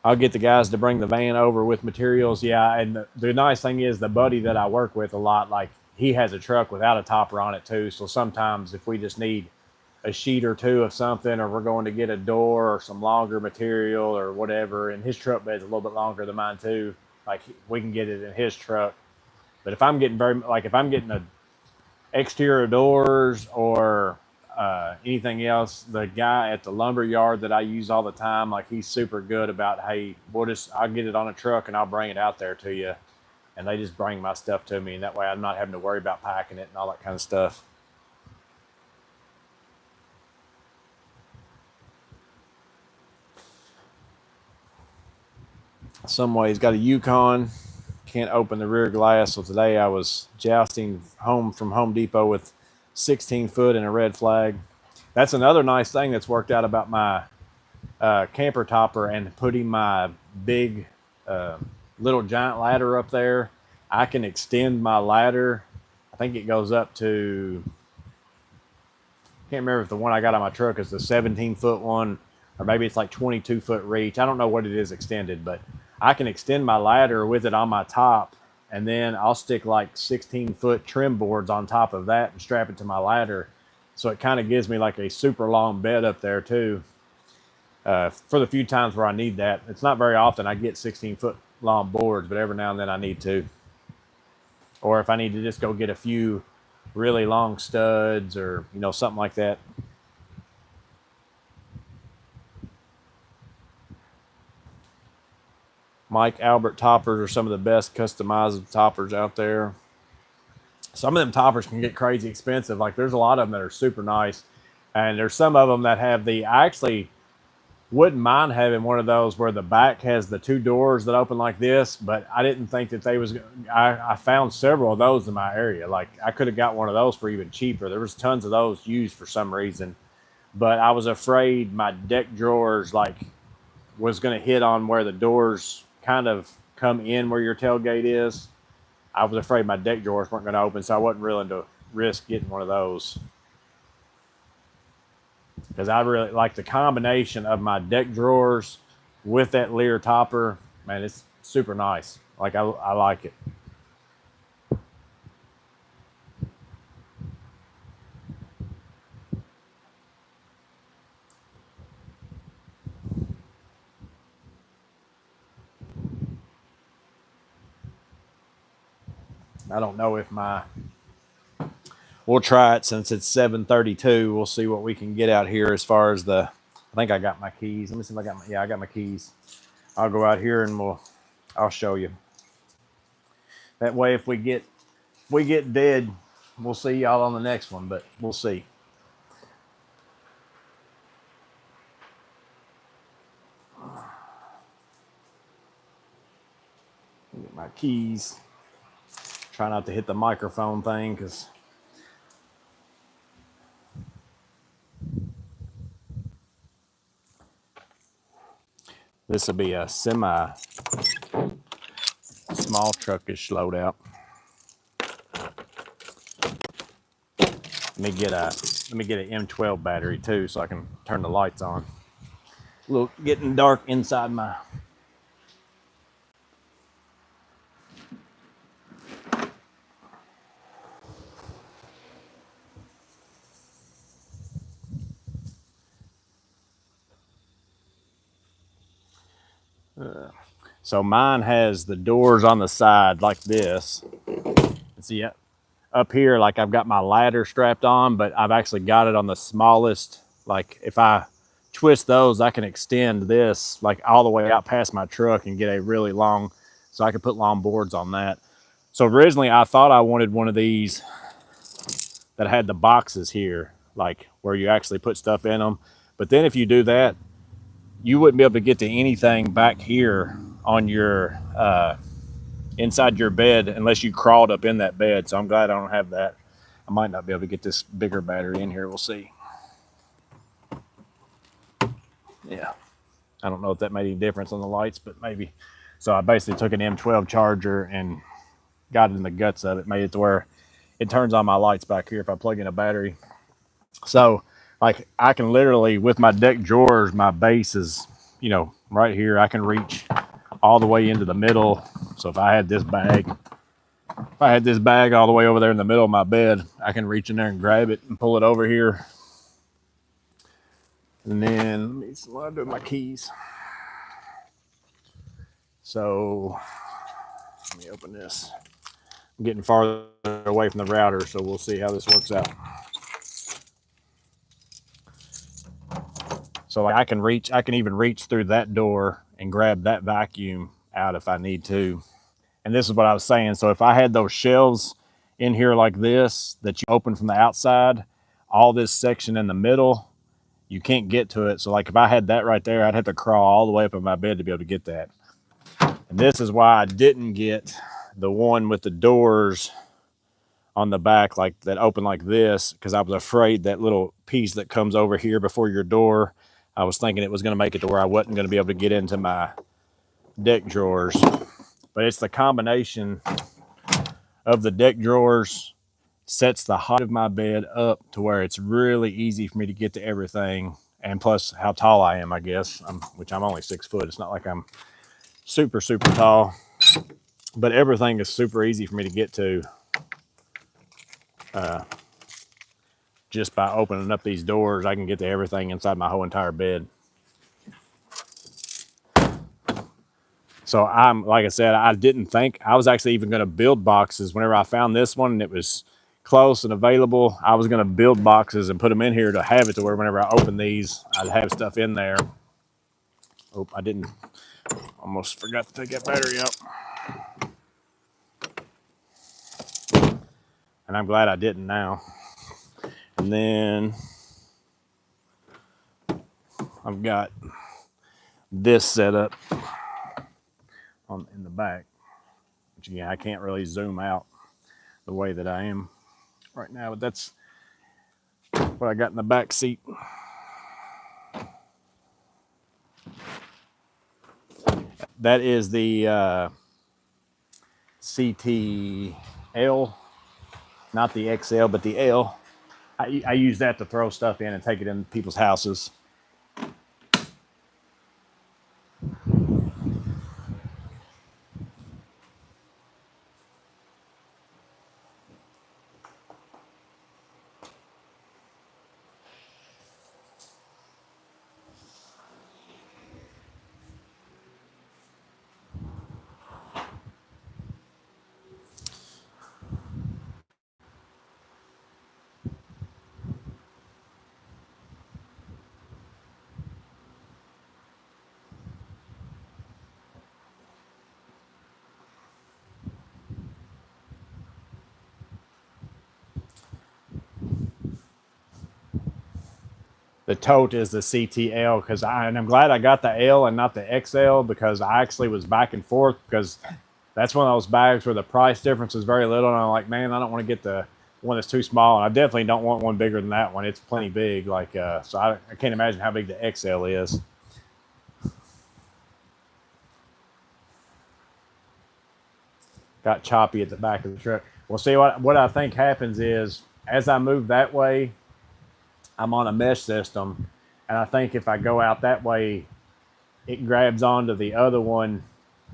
I'll get the guys to bring the van over with materials. Yeah, and the nice thing is the buddy that I work with a lot, like he has a truck without a topper on it too. So sometimes if we just need a sheet or two of something, or we're going to get a door or some longer material or whatever, and his truck bed's a little bit longer than mine too, like we can get it in his truck. But if I'm getting if I'm getting a exterior doors or anything else, the guy at the lumber yard that I use all the time, like he's super good about, hey, I'll get it on a truck and I'll bring it out there to you, and they just bring my stuff to me, and that way I'm not having to worry about packing it and all that kind of stuff. Some way he's got a Yukon, can't open the rear glass. So today I was jousting home from Home Depot with 16 foot and a red flag. That's another nice thing that's worked out about my camper topper and putting my big little giant ladder up there. I can extend my ladder. I think it goes up to, can't remember if the one I got on my truck is the 17-foot one, or maybe it's like 22-foot reach. I don't know what it is extended, but I can extend my ladder with it on my top, and then I'll stick like 16-foot trim boards on top of that and strap it to my ladder. So it kind of gives me like a super long bed up there too. For the few times where I need that. It's not very often I get 16-foot long boards, but every now and then I need to. Or if I need to just go get a few really long studs or, something like that. Mike Albert toppers are some of the best customizable toppers out there. Some of them toppers can get crazy expensive. Like there's a lot of them that are super nice. And there's some of them that have I actually wouldn't mind having one of those where the back has the two doors that open like this, but I didn't think that I found several of those in my area. Like I could have got one of those for even cheaper. There was tons of those used for some reason, but I was afraid my deck drawers was going to hit on where the doors kind of come in where your tailgate is. I was afraid my deck drawers weren't going to open, so I wasn't willing to risk getting one of those. Because I really like the combination of my deck drawers with that Lear topper. Man, it's super nice. Like I like it. I don't know if we'll try it since it's 7:32. We'll see what we can get out here as far as I think I got my keys. Let me see if I got my keys. I'll go out here and I'll show you. That way, if we get dead, we'll see y'all on the next one, but we'll see. Get my keys. Try not to hit the microphone thing because this will be a semi small truckish loadout. Let me get an M12 battery too, so I can turn the lights on. Look, getting dark inside my. So mine has the doors on the side like this. See, up here, like I've got my ladder strapped on, but I've actually got it on the smallest. Like if I twist those, I can extend this like all the way out past my truck and get a really long, so I can put long boards on that. So originally I thought I wanted one of these that had the boxes here, like where you actually put stuff in them. But then if you do that, you wouldn't be able to get to anything back here on your inside your bed unless you crawled up in that bed. So I'm glad I don't have that. I might not be able to get this bigger battery in here. We'll see. Yeah, I don't know if that made any difference on the lights, but maybe. So I basically took an M12 charger and got it in the guts of it, made it to where it turns on my lights back here if I plug in a battery. So like I can literally, with my deck drawers, my base is, you know, right here. I can reach all the way into the middle. So if I had this bag all the way over there in the middle of my bed, I can reach in there and grab it and pull it over here. And then let me see what I do with my keys. So let me open this. I'm getting farther away from the router, so we'll see how this works out. So I can even reach through that door and grab that vacuum out if I need to. And this is what I was saying. So if I had those shelves in here like this that you open from the outside, all this section in the middle, you can't get to it. So like if I had that right there, I'd have to crawl all the way up in my bed to be able to get that. And this is why I didn't get the one with the doors on the back like that open like this, because I was afraid that little piece that comes over here before your door, I was thinking it was going to make it to where I wasn't going to be able to get into my deck drawers. But it's the combination of the deck drawers sets the height of my bed up to where it's really easy for me to get to everything. And plus how tall I am, I guess, which I'm only 6 foot. It's not like I'm super, super tall, but everything is super easy for me to get to just by opening up these doors. I can get to everything inside my whole entire bed. So like I said, I didn't think I was actually even going to build boxes. Whenever I found this one and it was close and available, I was going to build boxes and put them in here to have it to where whenever I open these, I'd have stuff in there. Oh, I didn't. Almost forgot to take that battery out. And I'm glad I didn't now. And then I've got this set up in the back, which again, I can't really zoom out the way that I am right now, but that's what I got in the back seat. That is the CTL, not the XL, but the L. I use that to throw stuff in and take it in people's houses. The tote is the CTL and I'm glad I got the L and not the XL, because I actually was back and forth, because that's one of those bags where the price difference is very little, and I'm like, man, I don't want to get the one that's too small, and I definitely don't want one bigger than that one. It's plenty big, so I can't imagine how big the XL is. Got choppy at the back of the truck. Well, see, what I think happens is, as I move that way, I'm on a mesh system, and I think if I go out that way, it grabs onto the other one,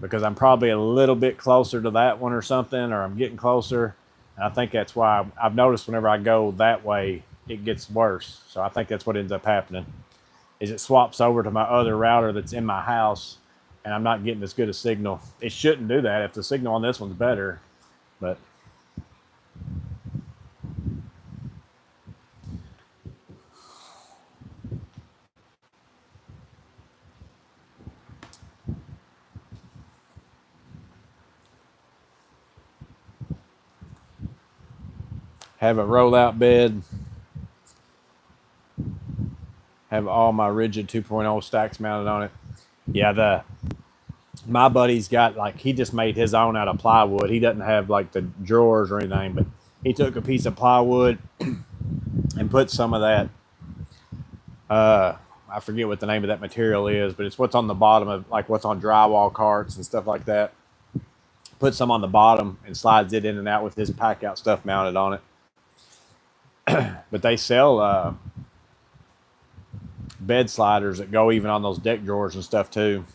because I'm probably a little bit closer to that one or something, or I'm getting closer. And I think that's why I've noticed whenever I go that way, it gets worse. So I think that's what ends up happening, is it swaps over to my other router that's in my house, and I'm not getting as good a signal. It shouldn't do that if the signal on this one's better, but have a rollout bed, have all my rigid 2.0 stacks mounted on it. Yeah, my buddy's got, like, he just made his own out of plywood. He doesn't have like the drawers or anything, but he took a piece of plywood and put some of that, I forget what the name of that material is, but it's what's on the bottom of, like, what's on drywall carts and stuff like that. Put some on the bottom and slides it in and out with his pack out stuff mounted on it. But they sell bed sliders that go even on those deck drawers and stuff too.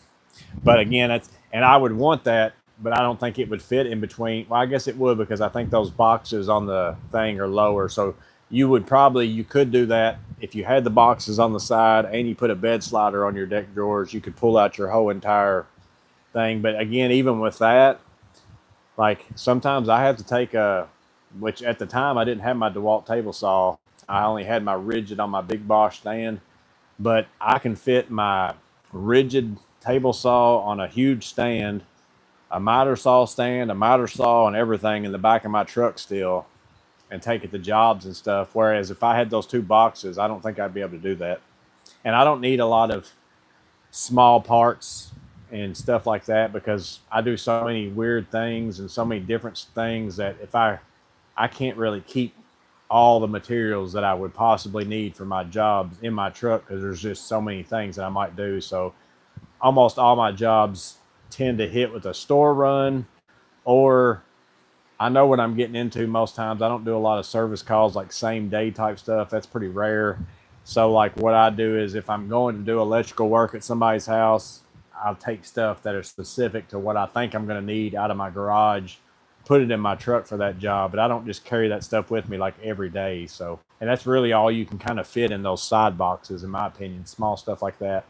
But again, and I would want that, but I don't think it would fit in between. Well, I guess it would, because I think those boxes on the thing are lower. So you could do that if you had the boxes on the side and you put a bed slider on your deck drawers. You could pull out your whole entire thing. But again, even with that, like, sometimes I have to take which at the time I didn't have my DeWalt table saw. I only had my rigid on my big Bosch stand, but I can fit my rigid table saw on a huge stand, a miter saw stand, a miter saw, and everything in the back of my truck still, and take it to jobs and stuff. Whereas if I had those two boxes, I don't think I'd be able to do that. And I don't need a lot of small parts and stuff like that, because I do so many weird things and so many different things that if I can't really keep all the materials that I would possibly need for my jobs in my truck, because there's just so many things that I might do. So almost all my jobs tend to hit with a store run, or I know what I'm getting into most times. I don't do a lot of service calls, like same day type stuff. That's pretty rare. So like what I do is, if I'm going to do electrical work at somebody's house, I'll take stuff that are specific to what I think I'm going to need out of my garage, put it in my truck for that job. But I don't just carry that stuff with me like every day. So, and that's really all you can kind of fit in those side boxes, in my opinion, small stuff like that.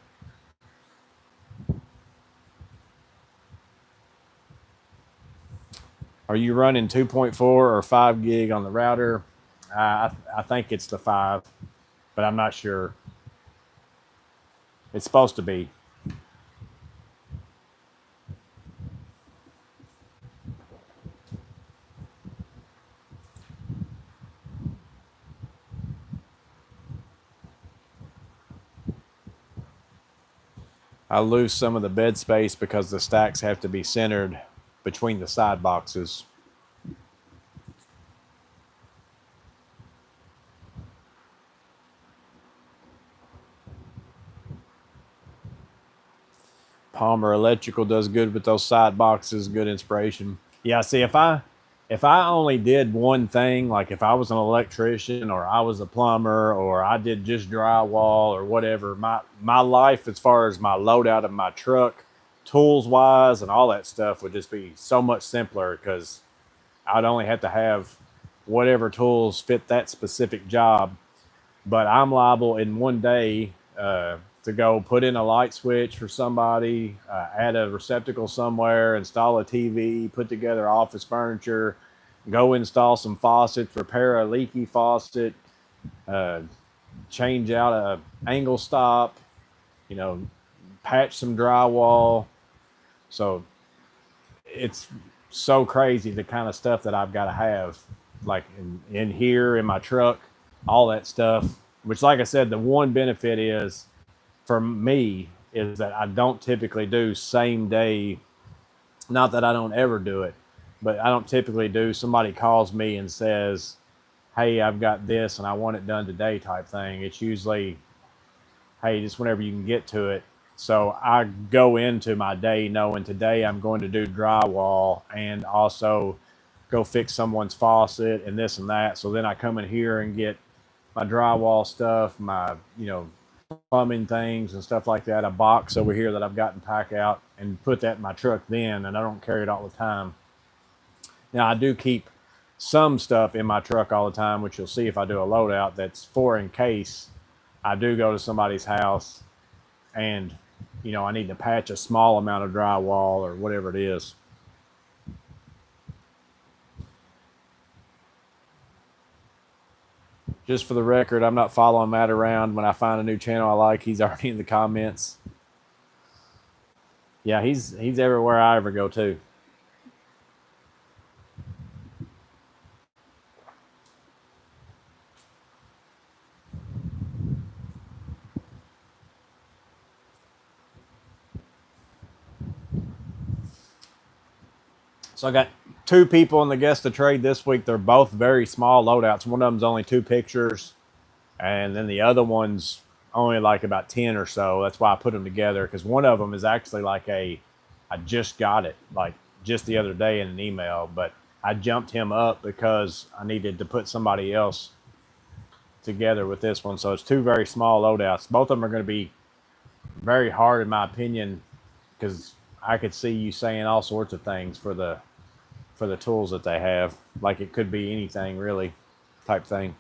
Are you running 2.4 or 5 gig on the router? I think it's the 5, but I'm not sure. It's supposed to be. I lose some of the bed space because the stacks have to be centered between the side boxes. Palmer Electrical does good with those side boxes. Good inspiration. Yeah, see, if I only did one thing, like if I was an electrician or I was a plumber or I did just drywall or whatever, my life as far as my loadout of my truck, tools wise and all that stuff, would just be so much simpler, because I'd only have to have whatever tools fit that specific job. But I'm liable in one day to go put in a light switch for somebody, add a receptacle somewhere, install a TV, put together office furniture, go install some faucets, repair a leaky faucet, change out a angle stop, patch some drywall. So it's so crazy the kind of stuff that I've got to have, like in here in my truck, all that stuff. Which, like I said, the one benefit is, for me, is that I don't typically do same day. Not that I don't ever do it, but I don't typically do, somebody calls me and says, hey, I've got this and I want it done today type thing. It's usually, hey, just whenever you can get to it. So I go into my day knowing today I'm going to do drywall and also go fix someone's faucet and this and that. So then I come in here and get my drywall stuff, my, plumbing things and stuff like that, a box over here that I've gotten pack out, and put that in my truck then, and I don't carry it all the time. Now I do keep some stuff in my truck all the time, which you'll see if I do a loadout, that's for in case I do go to somebody's house and you know, I need to patch a small amount of drywall or whatever it is. Just for the record, I'm not following Matt around. When I find a new channel I like, he's already in the comments. Yeah, he's everywhere I ever go to. So I got 2 people in the guest to trade this week. They're both very small loadouts. One of them's only 2 pictures, and then the other one's only like about 10 or so. That's why I put them together, because one of them is actually like I just got it like just the other day in an email, but I jumped him up because I needed to put somebody else together with this one. So it's 2 very small loadouts. Both of them are going to be very hard in my opinion, because I could see you saying all sorts of things for the tools that they have. Like it could be anything really type thing.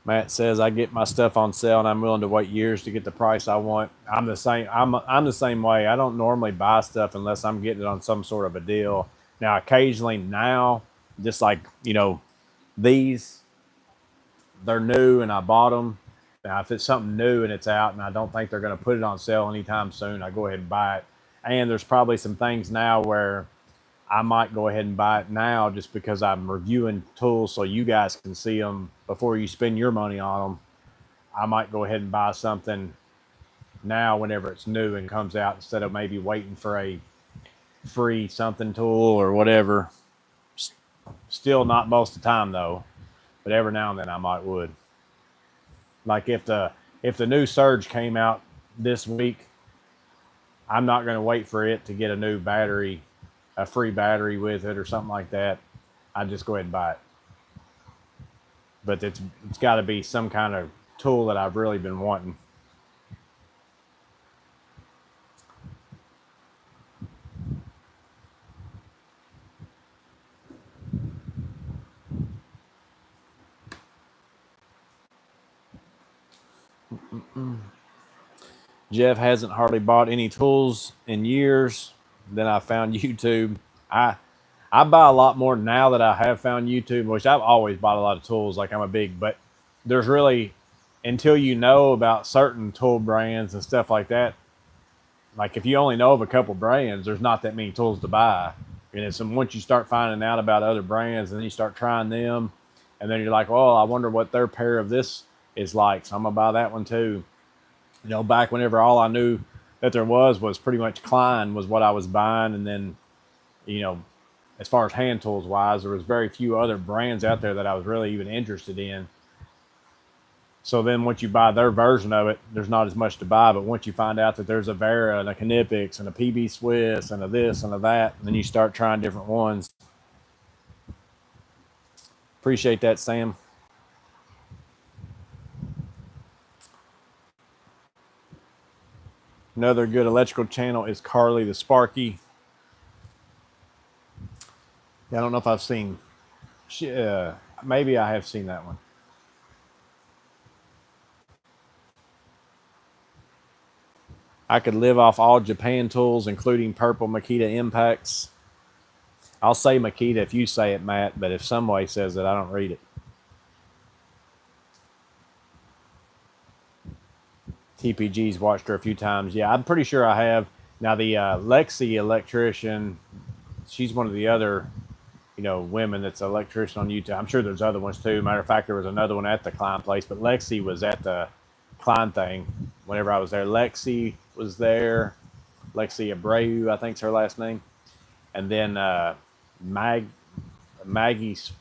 Matt says, I get my stuff on sale and I'm willing to wait years to get the price I want. I'm the same. I'm the same way. I don't normally buy stuff unless I'm getting it on some sort of a deal. Now, occasionally now, just like, you know, these, they're new and I bought them. Now, if it's something new and it's out and I don't think they're going to put it on sale anytime soon, I go ahead and buy it. And there's probably some things now where I might go ahead and buy it now just because I'm reviewing tools so you guys can see them before you spend your money on them. I might go ahead and buy something now whenever it's new and comes out, instead of maybe waiting for a free something tool or whatever. Still not most of the time though, but every now and then I might would. Like if the new Surge came out this week, I'm not going to wait for it to get a new battery, a free battery with it or something like that. I just go ahead and buy it. But it's got to be some kind of tool that I've really been wanting. Jeff hasn't hardly bought any tools in years. Then I found YouTube. I buy a lot more now that I have found YouTube, which I've always bought a lot of tools. Like I'm a big, but there's really, until you know about certain tool brands and stuff like that, like if you only know of a couple brands, there's not that many tools to buy. And it's once you start finding out about other brands and then you start trying them, and then you're like, well, I wonder what their pair of this is like. So I'm gonna buy that one too. You know, back whenever all I knew that there was pretty much Klein was what I was buying. And then, you know, as far as hand tools wise, there was very few other brands out there that I was really even interested in. So then once you buy their version of it, there's not as much to buy. But once you find out that there's a Vera and a Knipex and a PB Swiss and a this and a that, and then you start trying different ones. Appreciate that, Sam. Another good electrical channel is Carly the Sparky. Yeah, I don't know if I've seen. Maybe I have seen that one. I could live off all Japan tools, including purple Makita impacts. I'll say Makita if you say it, Matt, but if somebody says it, I don't read it. TPG's watched her a few times. Yeah, I'm pretty sure I have. Now, the Lexi electrician, she's one of the other, you know, women that's an electrician on YouTube. I'm sure there's other ones too. Matter of fact, there was another one at the Klein place, but Lexi was at the Klein thing whenever I was there. Lexi was there. Lexi Abreu, I think's her last name. And then Maggie's,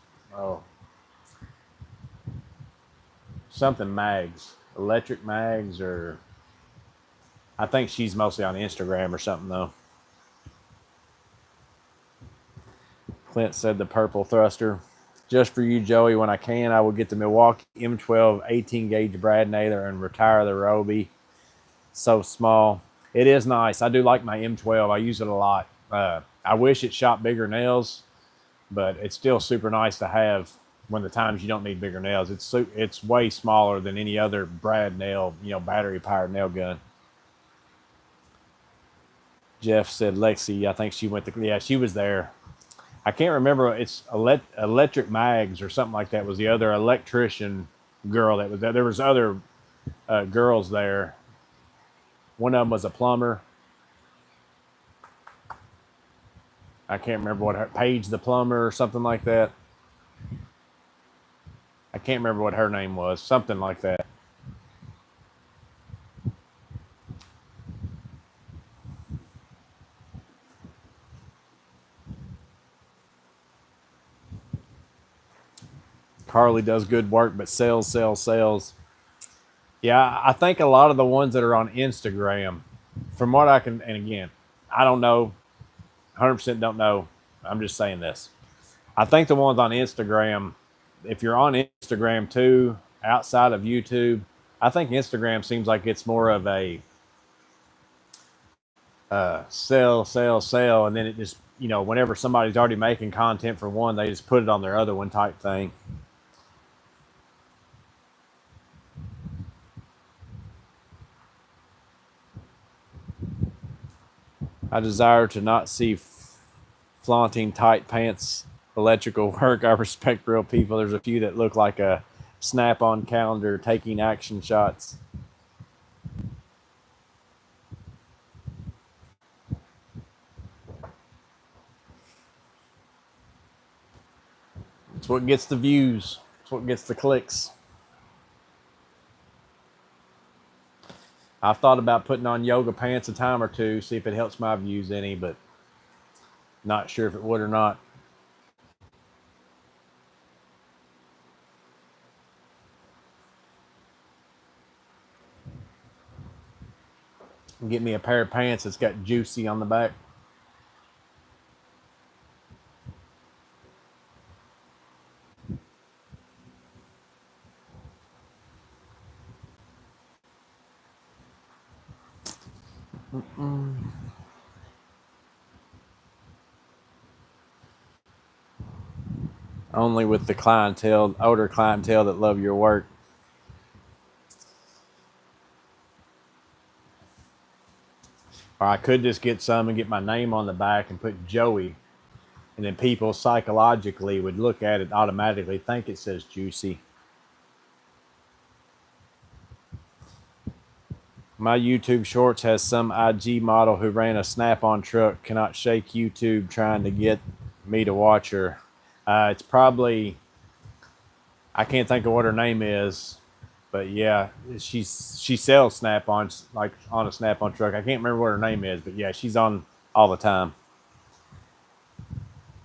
something Mags, Electric Mags, or I think she's mostly on Instagram or something though. Clint said the purple thruster. Just for you, Joey, when I can, I will get the Milwaukee M12 18 gauge Brad Naylor and retire the Roby. So small. It is nice. I do like my M12. I use it a lot. I wish it shot bigger nails, but it's still super nice to have when the times you don't need bigger nails. It's way smaller than any other Brad nail, battery powered nail gun. Jeff said Lexi. I think she went to, yeah, she was there. I can't remember. It's Electric Mags or something like that was the other electrician girl that was there. There was other girls there. One of them was a plumber. I can't remember what her, Paige the plumber or something like that. I can't remember what her name was. Something like that. Carly does good work, but sells. Yeah, I think a lot of the ones that are on Instagram, from what I can, and again, I don't know, 100% don't know. I'm just saying this. I think the ones on Instagram, if you're on Instagram too, outside of YouTube, I think Instagram seems like it's more of a sell, and then it just, whenever somebody's already making content for one, they just put it on their other one type thing. I desire to not see flaunting tight pants electrical work. I respect real people. There's a few that look like a snap-on calendar taking action shots. It's what gets the views. It's what gets the clicks. I've thought about putting on yoga pants a time or two, see if it helps my views any, but not sure if it would or not. Get me a pair of pants that's got juicy on the back. Only with the clientele, older clientele that love your work. Or I could just get some and get my name on the back and put Joey. And then people psychologically would look at it automatically, think it says juicy. My YouTube Shorts has some IG model who ran a Snap-on truck, cannot shake YouTube trying to get me to watch her. It's probably, I can't think of what her name is, but yeah, she sells Snap-ons, like on a Snap-on truck. I can't remember what her name is, but yeah, she's on all the time.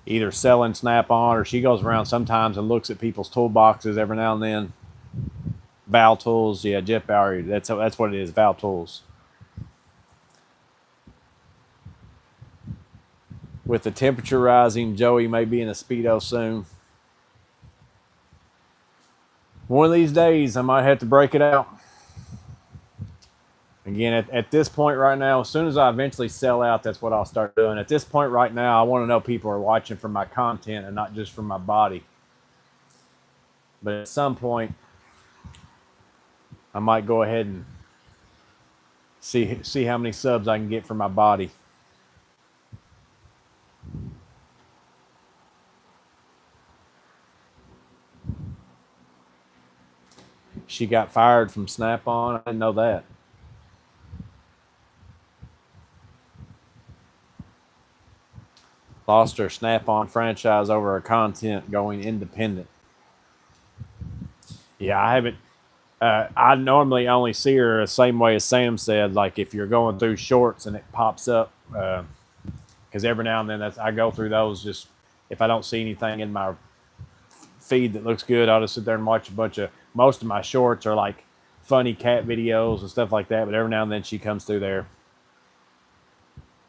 Either selling Snap-on, or she goes around sometimes and looks at people's toolboxes every now and then. Val Tools, yeah, Jeff Bowery. That's what it is, Val Tools. With the temperature rising, Joey may be in a Speedo soon. One of these days, I might have to break it out. Again, at this point right now, as soon as I eventually sell out, that's what I'll start doing. At this point right now, I want to know people are watching for my content and not just for my body. But at some point, I might go ahead and see how many subs I can get for my body. She got fired from Snap-on. I didn't know that. Lost her Snap-on franchise over her content going independent. Yeah, I haven't. I normally only see her the same way as Sam said, like if you're going through shorts and it pops up, because every now and then I go through those. Just if I don't see anything in my feed that looks good, I'll just sit there and watch a bunch of. Most of my shorts are like funny cat videos and stuff like that, but every now and then she comes through there.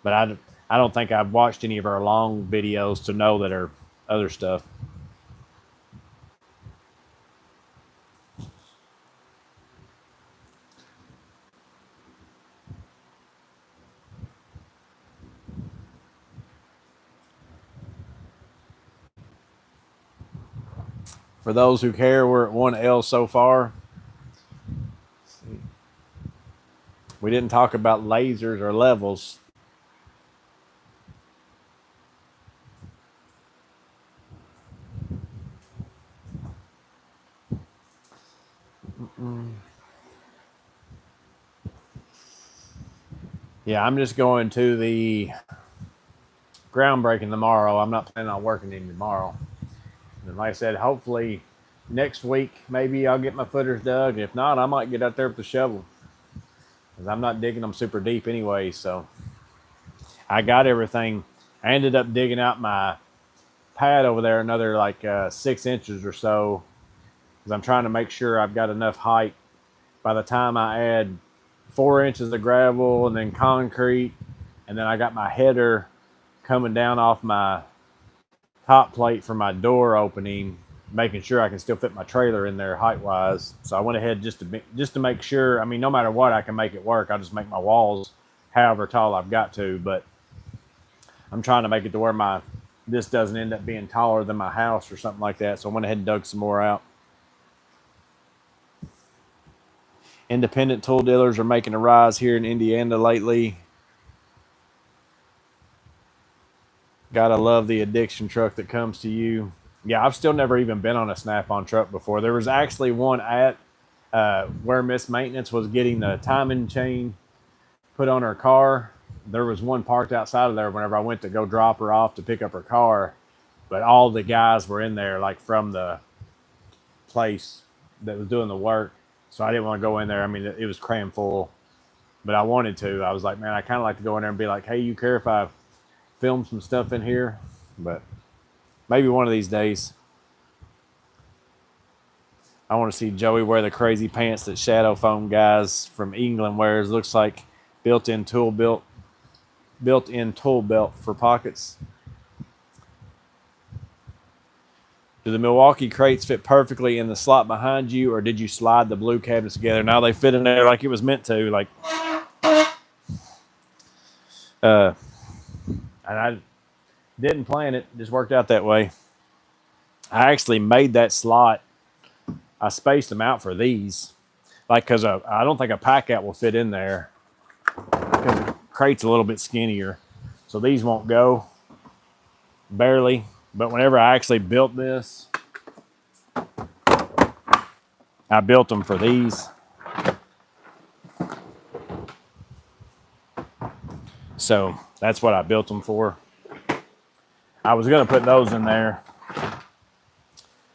But I don't think I've watched any of her long videos to know that her other stuff. For those who care, we're at 1L so far. We didn't talk about lasers or levels. Yeah, I'm just going to the groundbreaking tomorrow. I'm not planning on working any tomorrow. And like I said, hopefully next week, maybe I'll get my footers dug. If not, I might get out there with the shovel, because I'm not digging them super deep anyway. So I got everything. I ended up digging out my pad over there another like 6 inches or so, because I'm trying to make sure I've got enough height by the time I add 4 inches of gravel and then concrete, and then I got my header coming down off my top plate for my door opening, making sure I can still fit my trailer in there height wise. So I went ahead just to make sure. I mean, no matter what, I can make it work. I'll just make my walls however tall I've got to, but I'm trying to make it to where this doesn't end up being taller than my house or something like that. So I went ahead and dug some more out. Independent tool dealers are making a rise here in Indiana lately. Gotta love the addiction truck that comes to you. Yeah, I've still never even been on a Snap-on truck before. There was actually one at where Miss Maintenance was getting the timing chain put on her car. There was one parked outside of there whenever I went to go drop her off to pick up her car. But all the guys were in there, like from the place that was doing the work. So I didn't want to go in there. I mean, it was crammed full, but I wanted to. I was like, man, I kind of like to go in there and be like, hey, you care if I film some stuff in here? But maybe one of these days. I want to see Joey wear the crazy pants that Shadow Foam guys from England wears. Looks like built-in tool belt for pockets. Do the Milwaukee crates fit perfectly in the slot behind you, or did you slide the blue cabinets together? Now they fit in there like it was meant to. Like, and I didn't plan it; just worked out that way. I actually made that slot. I spaced them out for these, like, because I don't think a pack out will fit in there because the crate's a little bit skinnier, so these won't go, barely. But whenever I actually built this, I built them for these. So that's what I built them for. I was going to put those in there.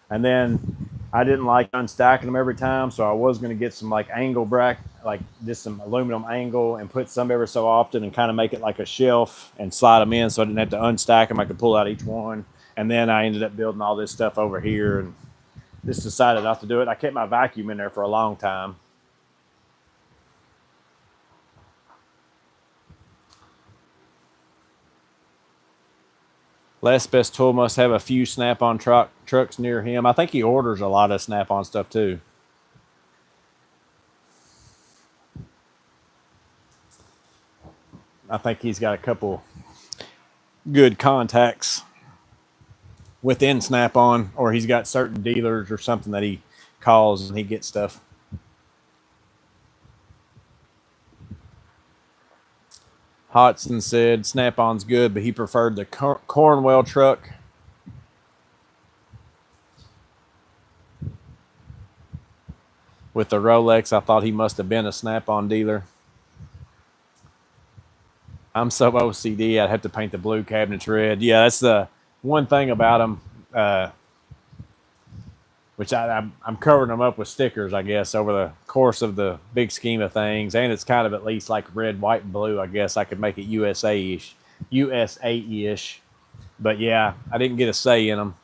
And then I didn't like unstacking them every time, so I was going to get some like angle bracket, like just some aluminum angle, and put some every so often and kind of make it like a shelf and slide them in so I didn't have to unstack them. I could pull out each one. And then I ended up building all this stuff over here and just decided not to do it. I kept my vacuum in there for a long time. Les Best Tool must have a few Snap-on trucks near him. I think he orders a lot of Snap-on stuff too. I think he's got a couple good contacts within Snap-on, or he's got certain dealers or something that he calls and he gets stuff. Hodson said Snap-on's good, but he preferred the Cornwell truck. With the Rolex, I thought he must have been a Snap-on dealer. I'm so OCD, I'd have to paint the blue cabinets red. Yeah, that's the one thing about them, which I'm covering them up with stickers, I guess, over the course of the big scheme of things. And it's kind of at least like red, white, and blue. I guess I could make it USA-ish. But yeah, I didn't get a say in them.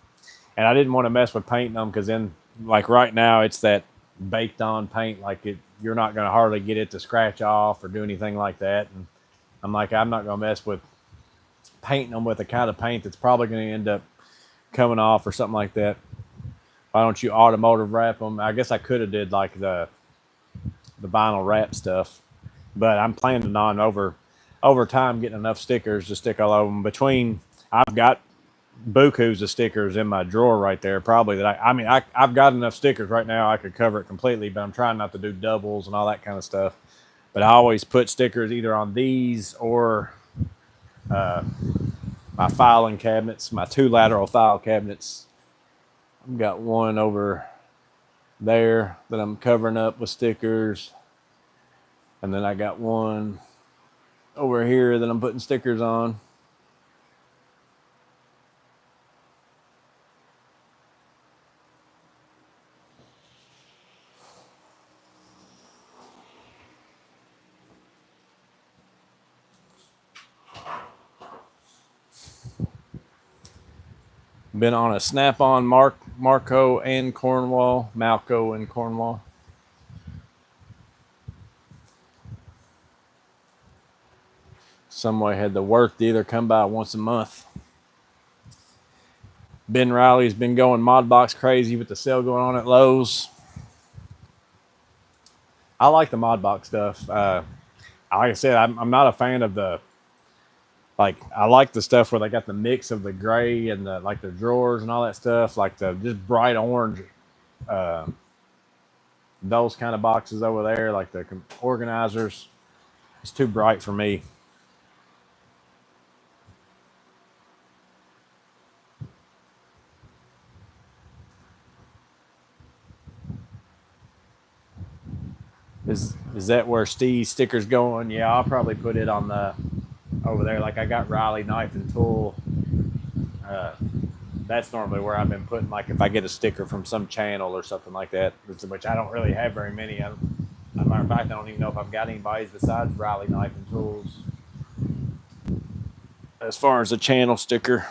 And I didn't want to mess with painting them because then, like right now, it's that baked on paint. Like you're not going to hardly get it to scratch off or do anything like that. And I'm like, I'm not going to mess with painting them with a kind of paint that's probably going to end up coming off or something like that. Why don't you automotive wrap them? I guess I could have did like the vinyl wrap stuff, but I'm planning on over time getting enough stickers to stick all over them. I've got bukus of stickers in my drawer right there. Probably that I mean, I've got enough stickers right now. I could cover it completely, but I'm trying not to do doubles and all that kind of stuff. But I always put stickers either on these or my filing cabinets, my 2 lateral file cabinets. I've got one over there that I'm covering up with stickers. And then I got one over here that I'm putting stickers on. Been on a snap-on Marco and Cornwall, Malco and Cornwall. Some way had to work to either come by once a month. Ben Riley's been going mod box crazy with the sale going on at Lowe's. I like the mod box stuff. Like I said, I'm not a fan of the, like, I like the stuff where they got the mix of the gray and the, like, the drawers and all that stuff, like the just bright orange, those kind of boxes over there, like the organizers. It's too bright for me. Is that where Steve's sticker's going? Yeah, I'll probably put it on the over there. Like I got Riley knife and tool. That's normally where I've been putting, like if I get a sticker from some channel or something like that, which I don't really have very many of. As a matter of fact, I don't even know if I've got anybody's besides Riley knife and tools. As far as a channel sticker.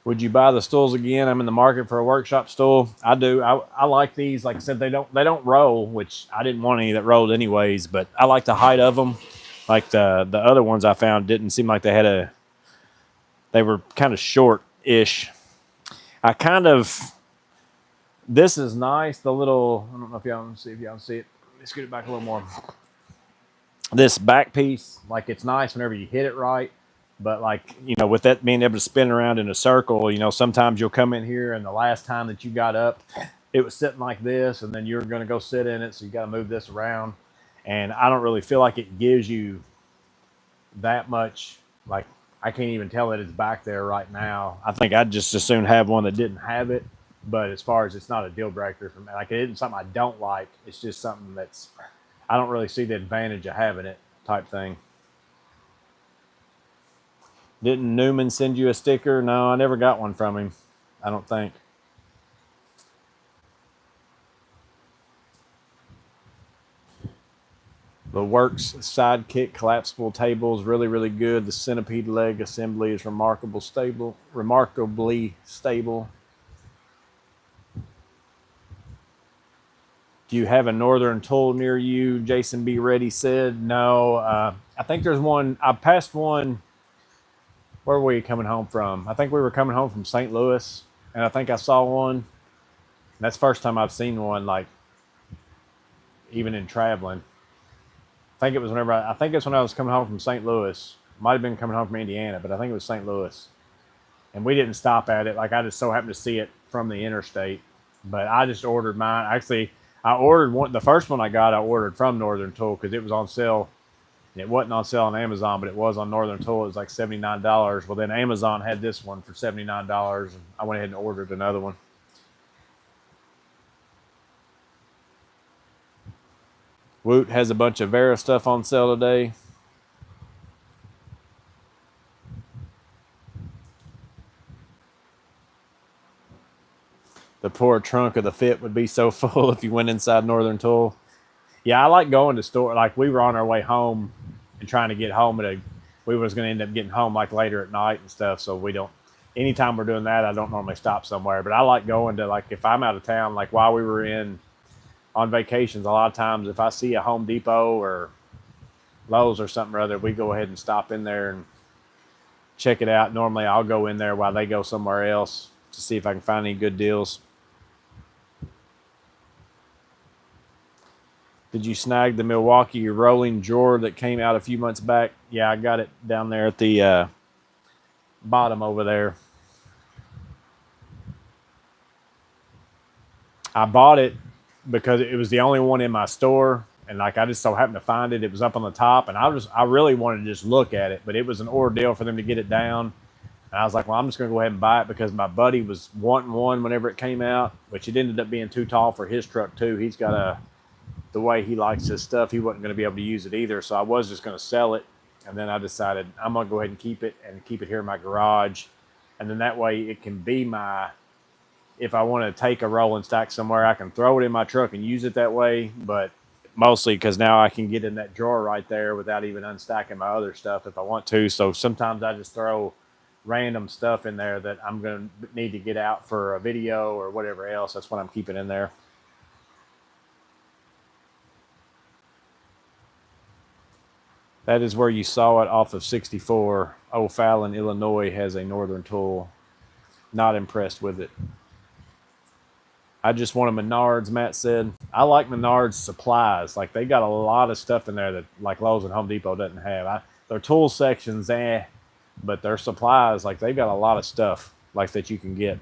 Would you buy the stools again? I'm in the market for a workshop stool. I do. I like these. Like I said, they don't roll, which I didn't want any that rolled anyways. But I like the height of them. Like the other ones I found didn't seem like they were kind of short-ish. This is nice. The little, I don't know if y'all can see, it. Let me scoot it back a little more. This back piece, like it's nice whenever you hit it right. But like, with that being able to spin around in a circle, sometimes you'll come in here and the last time that you got up, it was sitting like this and then you're going to go sit in it. So you got to move this around. And I don't really feel like it gives you that much. Like I can't even tell that it's back there right now. I think I'd just as soon have one that didn't have it. But as far as it's not a deal breaker for me, like it isn't something I don't like. It's just something I don't really see the advantage of having it type thing. Didn't Newman send you a sticker? No, I never got one from him. I don't think. The Works Sidekick collapsible table is really, really good. The centipede leg assembly is remarkably stable. Do you have a Northern Tool near you? Jason B. Reddy said. No. I think there's one. I passed one. Where were we coming home from? I think we were coming home from St. Louis, and I think I saw one. And that's the first time I've seen one, like, even in traveling. I think it's when I was coming home from St. Louis. Might have been coming home from Indiana, but I think it was St. Louis. And we didn't stop at it. Like, I just so happened to see it from the interstate. But I just ordered mine. Actually, I ordered one. The first one I got, I ordered from Northern Tool because it was on sale. It wasn't on sale on Amazon, but it was on Northern Tool. It was like $79. Well, then Amazon had this one for $79, and I went ahead and ordered another one. Woot has a bunch of Vera stuff on sale today. The poor trunk of the Fit would be so full if you went inside Northern Tool. Yeah, I like going to store. Like we were on our way home and trying to get home we was going to end up getting home like later at night and stuff. So anytime we're doing that, I don't normally stop somewhere, but I like going to, like, if I'm out of town, like while we were on vacations, a lot of times if I see a Home Depot or Lowe's or something or other, we go ahead and stop in there and check it out. Normally I'll go in there while they go somewhere else to see if I can find any good deals. Did you snag the Milwaukee rolling drawer that came out a few months back? Yeah, I got it down there at the bottom over there. I bought it because it was the only one in my store, and like I just so happened to find it. It was up on the top, and I really wanted to just look at it, but it was an ordeal for them to get it down. And I was like, well, I'm just going to go ahead and buy it because my buddy was wanting one whenever it came out, which it ended up being too tall for his truck too. He's got the way he likes his stuff, he wasn't going to be able to use it either. So I was just going to sell it. And then I decided I'm going to go ahead and keep it here in my garage. And then that way it can be if I want to take a rolling stack somewhere, I can throw it in my truck and use it that way. But mostly because now I can get in that drawer right there without even unstacking my other stuff if I want to. So sometimes I just throw random stuff in there that I'm going to need to get out for a video or whatever else. That's what I'm keeping in there. That is where you saw it off of 64. O'Fallon, Illinois has a Northern Tool. Not impressed with it. I just want a Menards, Matt said. I like Menards supplies. Like, they got a lot of stuff in there that like Lowe's and Home Depot doesn't have. Their tool sections, but their supplies, like they've got a lot of stuff like that you can get.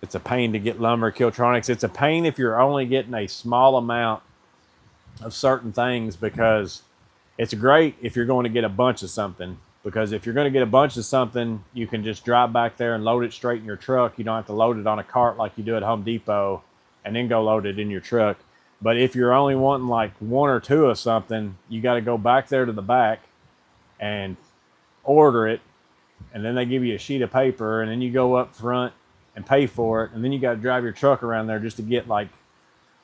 It's a pain to get lumber, Kiltronics. It's a pain if you're only getting a small amount of certain things, because it's great if you're going to get a bunch of something. Because if you're going to get a bunch of something, you can just drive back there and load it straight in your truck. You don't have to load it on a cart like you do at Home Depot and then go load it in your truck. But if you're only wanting like one or two of something, you got to go back there to the back and order it. And then they give you a sheet of paper, and then you go up front and pay for it, and then you got to drive your truck around there just to get like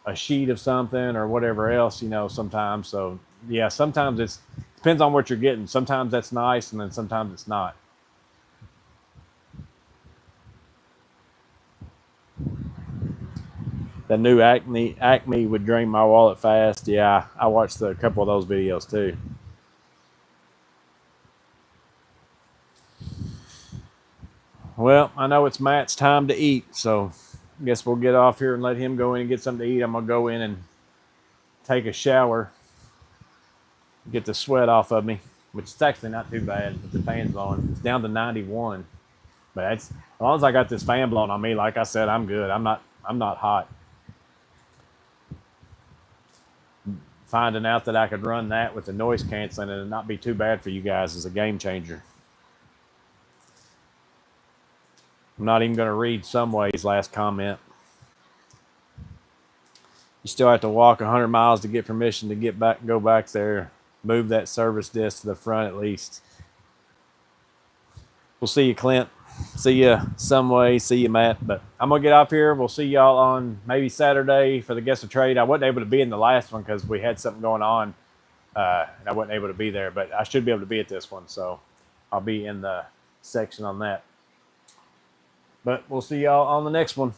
a sheet of something or whatever else, sometimes. So yeah, sometimes it depends on what you're getting. Sometimes that's nice, and then sometimes it's not. The new Acme would drain my wallet fast. Yeah, I watched a couple of those videos too. Well, I know it's Matt's time to eat, so I guess we'll get off here and let him go in and get something to eat. I'm going to go in and take a shower, get the sweat off of me, which is actually not too bad, but the fan's blowing. It's down to 91. But as long as I got this fan blowing on me, like I said, I'm good. I'm not hot. Finding out that I could run that with the noise canceling and it not be too bad for you guys is a game changer. I'm not even going to read Someway's last comment. You still have to walk 100 miles to get permission to go back there. Move that service disc to the front at least. We'll see you, Clint. See you Someway. See you, Matt. But I'm going to get off here. We'll see y'all on maybe Saturday for the Guest of Trade. I wasn't able to be in the last one because we had something going on. And I wasn't able to be there, but I should be able to be at this one. So I'll be in the section on that. But we'll see y'all on the next one.